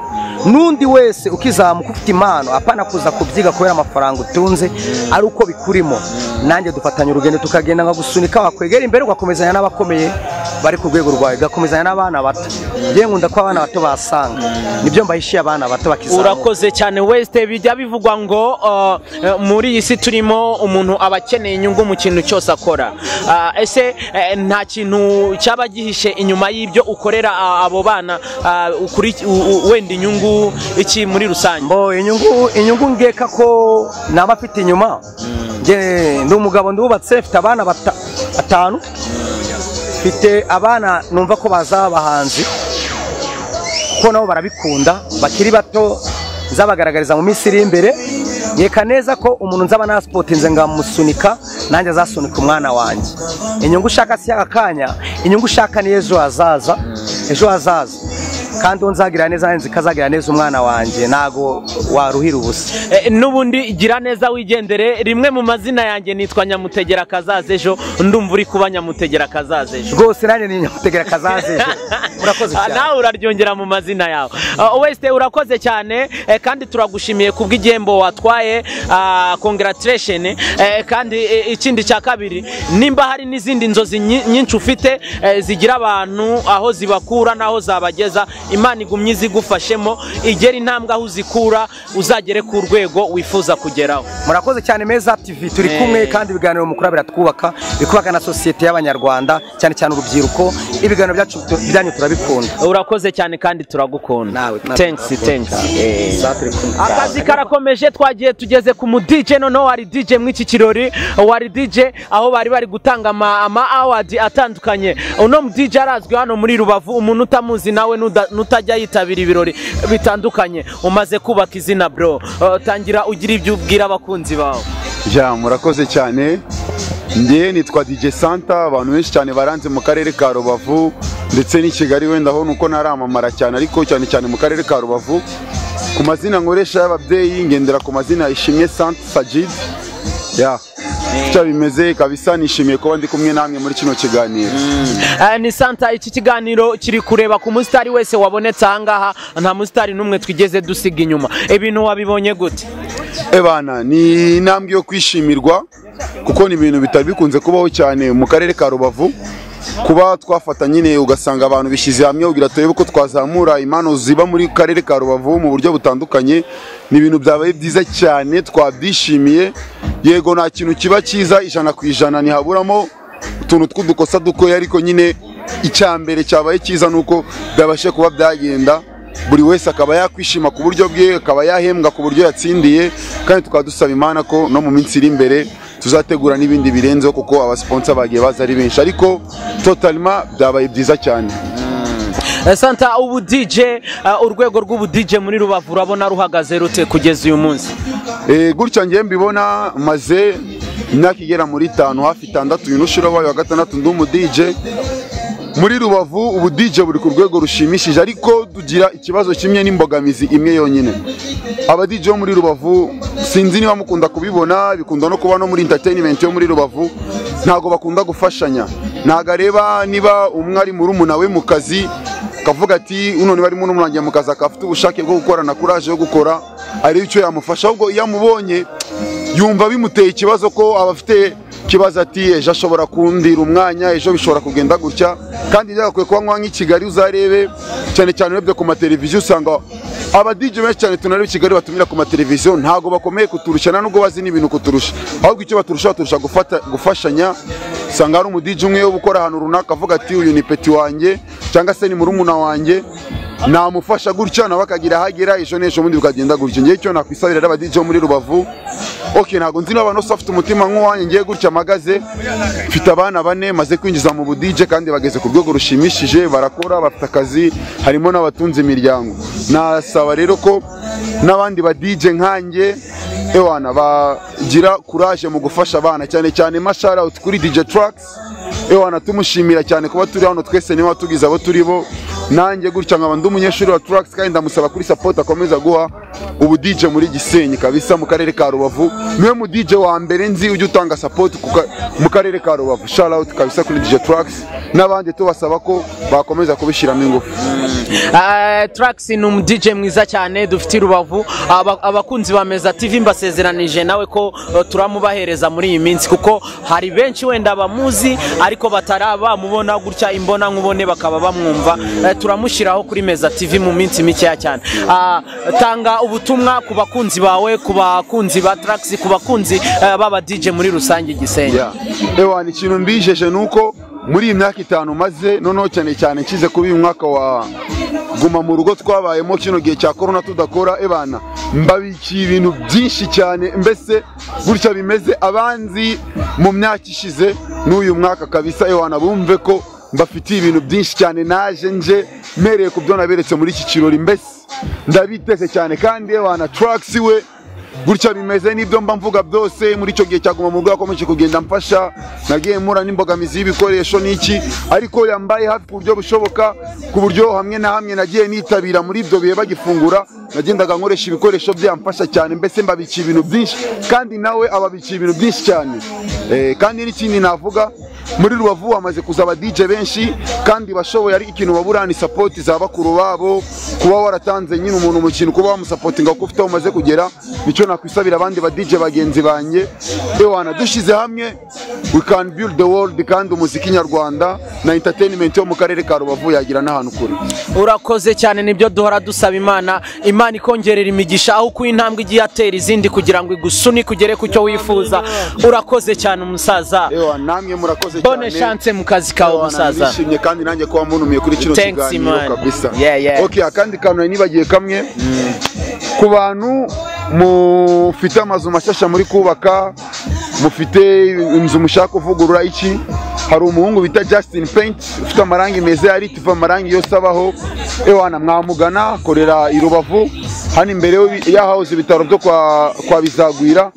Nundi wese ukizamuka ufite impano apana kuza kubyiga kubera amafaranga utunze, ari uko bikurimo. Nanjye dufatanya urugendo tukagenda ngagusunika, wakwegera imbere ugakomezanya n'abakomeye bari ku rwego rwawe, ugakomezanya n'abana bato. Ngiye nkunda ko abana bato basanga, nibyo mbahishiye abana bato bakizamuka. Urakoze cyane Weste. Bijya bivugwa ngo muri iyi si turimo umuntu aba akeneye inyungu mu kintu cyose akora. Ese nta kintu cyaba gihishe inyuma y'ibyo ukorera abo bana, wenda inyungu iki muri rusange? Inyungu ngeka ko naba afite inyuma. Ndi umugabo ndubatse, mfite abana 5, mfite abana numva ko bazaba abahanzi kuko nabo barabikunda, bakiri bato, nzabagaragariza mu minsi iri imbere. Yeka neza ko umuntu nzaba na sportinze ngamusunika, nanjye azasunika umwana wanjye. Inyungu ushaka si akanya, inyungu ushaka ni ejo hazaza. Kandi nzagira neza nanjye kazagira neza umwana wanjye, nago waruhira ubusa. Nubundi gira neza wigendere. Rimwe mu mazina yanjye nitwa Nyamutegera Kazaza ejo, ndumva uri kuba Nyamutegera Kazaza ejo. Rwose nanjye ni Nyamutegera Kazaza ejo. Urakoze cyane. Nawe uraryongera mu mazina yawe. Weste, urakoze cyane kandi turagushimiye kubw'igihembo watwaye. Congratulation. Kandi ikindi cya kabiri, nimba hari n'izindi nzozi nyinshi ufite zigira abantu aho zibakura naho zabageza, Imana igumye izigufashemo, igera intambwe aho uzikura uzagere ku rwego wifuza kugeraho. Murakoze cyane Meza TV, turi kumwe kandi ibiganiro mukura biratwubaka, bikubaka na societe y'abanyarwanda, cyane cyane urubyiruko. Ibiganiro byacu byanyu turabikunda. Urakoze cyane kandi turagukunda. Thanks. Akazi karakomeje, twagiye tugeze ku mu DJ, noneho wari DJ mw'iki kirori, wari DJ aho bari gutanga ama award atandukanye. Uno mu DJ arazwi hano muri Rubavu, umuntu utamuzi nawe nutajya yitabira ibirori bitandukanye, umaze kubaka izina bro. Tangira ugira ibyo ubwira abakunzi bawe. Murakoze cyane. Ngiye nitwa DJ Santa, abantu benshi cyane baranze mu karere ka Rubavu ndetse ni Kigali, wenda ho nuko naramamara cyane, ariko cyane mu karere ka Rubavu. Ku mazina nkoresha y'ababyeyi ngendera ku mazina Ishimye Santa Sajid. Bimeze kabisa, nishimiye kuba ndi kumwe namwe muri kino kiganiro. Ni Santa, iki kiganiro kiri kureba ku musitari wese wabonetse ahangaha, nta musitari numwe twigeze dusiga inyuma. Ibintu wabibonye gute? Bana, ni intambwe yo kwishimirwa kuko ni ibintu bitari bikunze kubaho cyane mu karere ka Rubavu. kuba twafata nyine ugasanga abantu bishyize hamwe ugira turebe ko twazamura impano ziba muri karere ka Rubavu mu buryo butandukanye ni ibintu byabaye byiza cyane twabyishimiye yego nta kintu kiba cyiza 100% ntihaburamo utuntu tw'udukosa dukoye ariko nyine icyambere cyabaye cyiza nuko byabashe kuba byagenda buri wese akaba yakwishima ku buryo bwe akaba yahembwa ku buryo yatsindiye kandi tukadusaba Imana ko no mu minsi iri imbere tuzategura n'ibindi birenzeho kuko abasponsa bagiye baza ari benshi ariko totalement byabaye byiza cyane. Santa ubu DJ urwego rw'ubu DJ muri Rubavu urabona ruhagaze rute kugeza uyu munsi? Gutya ngiye mbibona maze imyaka igera muri 5 hafi 6 uyu nushira wayo wa gatandatu ndi umu DJ muri Rubavu ubu DJ buri ku rwego rushimishije ariko tugira ikibazo kimwe n'imbogamizi imwe yonyine. Aba DJ bo muri Rubavu sinzi niba mukunda kubibona bikunda no kuba no muri entertainment yo muri Rubavu ntago bakunda gufashanya. Ntago areba niba umwe ari muri umuna we mu kazi kavuga ati uno niba ari mu n'umwangiye mu kazi akafite ubushake bwo gukora na courage yo gukora ari icyo yamufasha ahubwo iyo amubonye yumva bimuteye ikibazo ko abafite kibazo ati ejo ashobora kundira umwanya ejo bishobora kugenda gutya kandi byakwiye kuba nk'wa Kigali uzarebe cyane cyane urebye ku mateleviziyo usanga aba DJ benshi cyane tunarebe Kigali batumira ku mateleviziyo ntago bakomeye kuturushana nubwo bazi n'ibintu kuturusha ahubwo icyo baturusha gufashanya usanga ari umu DJ umwe wo gukora ahantu runaka avuga ati uyu ni peti wanjye cyangwa se ni murumuna wanjye namufasha gutya nawe akagira hagera ejo n'ejo bundi bukagenda gutya ngiye cyo nakwisabira aba DJ muri Rubavu ntago nzi n'abantu bafite umutima nk'uwanjye ngiye gutya magaze mfite abana 4 maze kwinjiza mu bu DJ kandi bageze ku rwego rushimishije barakora bafite akazi harimo n'abatunze imiryango nasaba rero ko n'abandi ba DJ nkanjye bagira courage mu gufasha abana cyane cyane shout out kuri DJ Tracks tumushimira cyane kuba turi hano twese niba tugize abo turi bo nanjye gutya nkaba ndi umunyeshuri wa Tracks kandi ndamusaba kuri support akomeza guha ubu DJ muri Gisenyi kabisa mu karere ka Rubavu niwe mu DJ wa mbere nzi ujye utanga support mu karere ka Rubavu shout out kabisa kuri DJ Tracks n'abandi tubasaba ko bakomeza kubishiramo ingufu. Tracks ni umu DJ mwiza cyane dufite Rubavu abakunzi ba Meza TV mbasezeranije nawe ko turamubahereza muri iyi minsi kuko hari benshi wenda bamuzi ariko bataraba mubona gutya imbona nkubone bakaba bamwumva turamushiraho kuri Meza TV mu minsi mikeya cyane. Tanga ubutumwa ku bakunzi bawe ku bakunzi ba Tracks ku bakunzi baba DJ muri rusange Gisenyi. Ni ikintu mbijeje nuko muri iyi myaka 5 maze noneho cyane cyane nkize kuba uyu mwaka wa guma mu rugo twabayemo kino gihe cya corona tudakora mbabikiye ibintu byinshi cyane mbese gutya bimeze abanzi mu myaka ishize n'uyu mwaka kabisa bumve ko mbafitiye ibintu byinshi cyane naje nje mereye ku byo naberetse muri iki kirori mbese ndabiteze cyane kandi Tracks we gutya bimeze n'ibyo mba mvuga byose muri icyo gihe cyaguma mu rugo yakomeje kugenda mfasha nagiye mura n'imbogamizi y'ibikoresho n'iki ariko yambaye hafi ku buryo bushoboka ku buryo hamwe na hamwe nagiye nitabira muri ibyo bihe bagifungura nagendaga nkoresha ibikoresho byamfasha cyane mbese mbabikiye ibintu byinshi kandi nawe ababikiye ibintu byinshi cyane kandi n'ikindi navuga muri Rubavu wamaze kuzaba DJ benshi kandi bashoboye ari ikintu baburani support za bakuru babo kuba waratanze nyine umuntu mu kintu kuba bamusapotinga kuko ufite umaze kugera nicyo nakwisabira abandi ba DJ bagenzi banje dushize hamwe we can build the world kandi umuziki nyarwanda na entertainment yo mu karere ka Rubavu yagira n'ahantu kure. Urakoze cyane nibyo duhora dusaba Imana ikongerera imigisha aho ku intambwe igiye atera izindi kugira ngo igusuni kugere ku cyo wifuza. Urakoze cyane umusaza. Namwe murakoze cyane. Bonne chance mu kazi kawe umusaza. Nishimye kandi nanjye kuba munumiye kuri kino kiganiro kabisa. Akandi kantu nibagiye kamwe ku bantu mufite amazu mashasha muri kubaka mufite inzu mushaka kuvugurura iki hari umuhungu bita Justin Paint ufite amarangi meza yari tuva amarangi yose abaho mwamugana korera Irubavu hano imbere ya house bitaro byo kwa bizagwira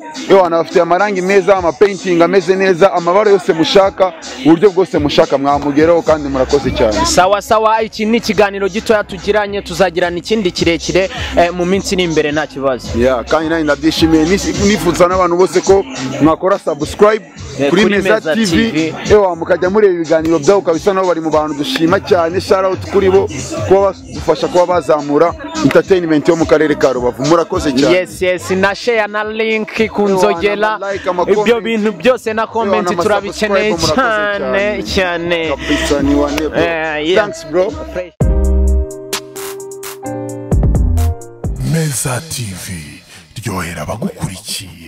bafite amarangi meza amapainting ameze neza amabara yose mushaka uburyo bwose mushaka mwamugeraho kandi murakoze cyane. Sawa iki ni ikiganiro gitoya tugiranye tuzagirana ikindi kirekire mu minsi iri imbere nta kibazo. Kandi nani ndabyishimiye nifuza n'abantu bose ko mwakora subscribe kuri Meza TV mukajya mureba ibiganiro byabo kabisa nabo bari mu bantu dushima cyane shout out kuri bo kuba badufasha kuba bazamura entertainment yo mu karere ka Rubavu. Murakoze cyane. Yes, na share na link kunzogera ibyo bintu byose na comment turabikeneye cyane. Thanks bro. Meza TV ryohera abagukurikiye.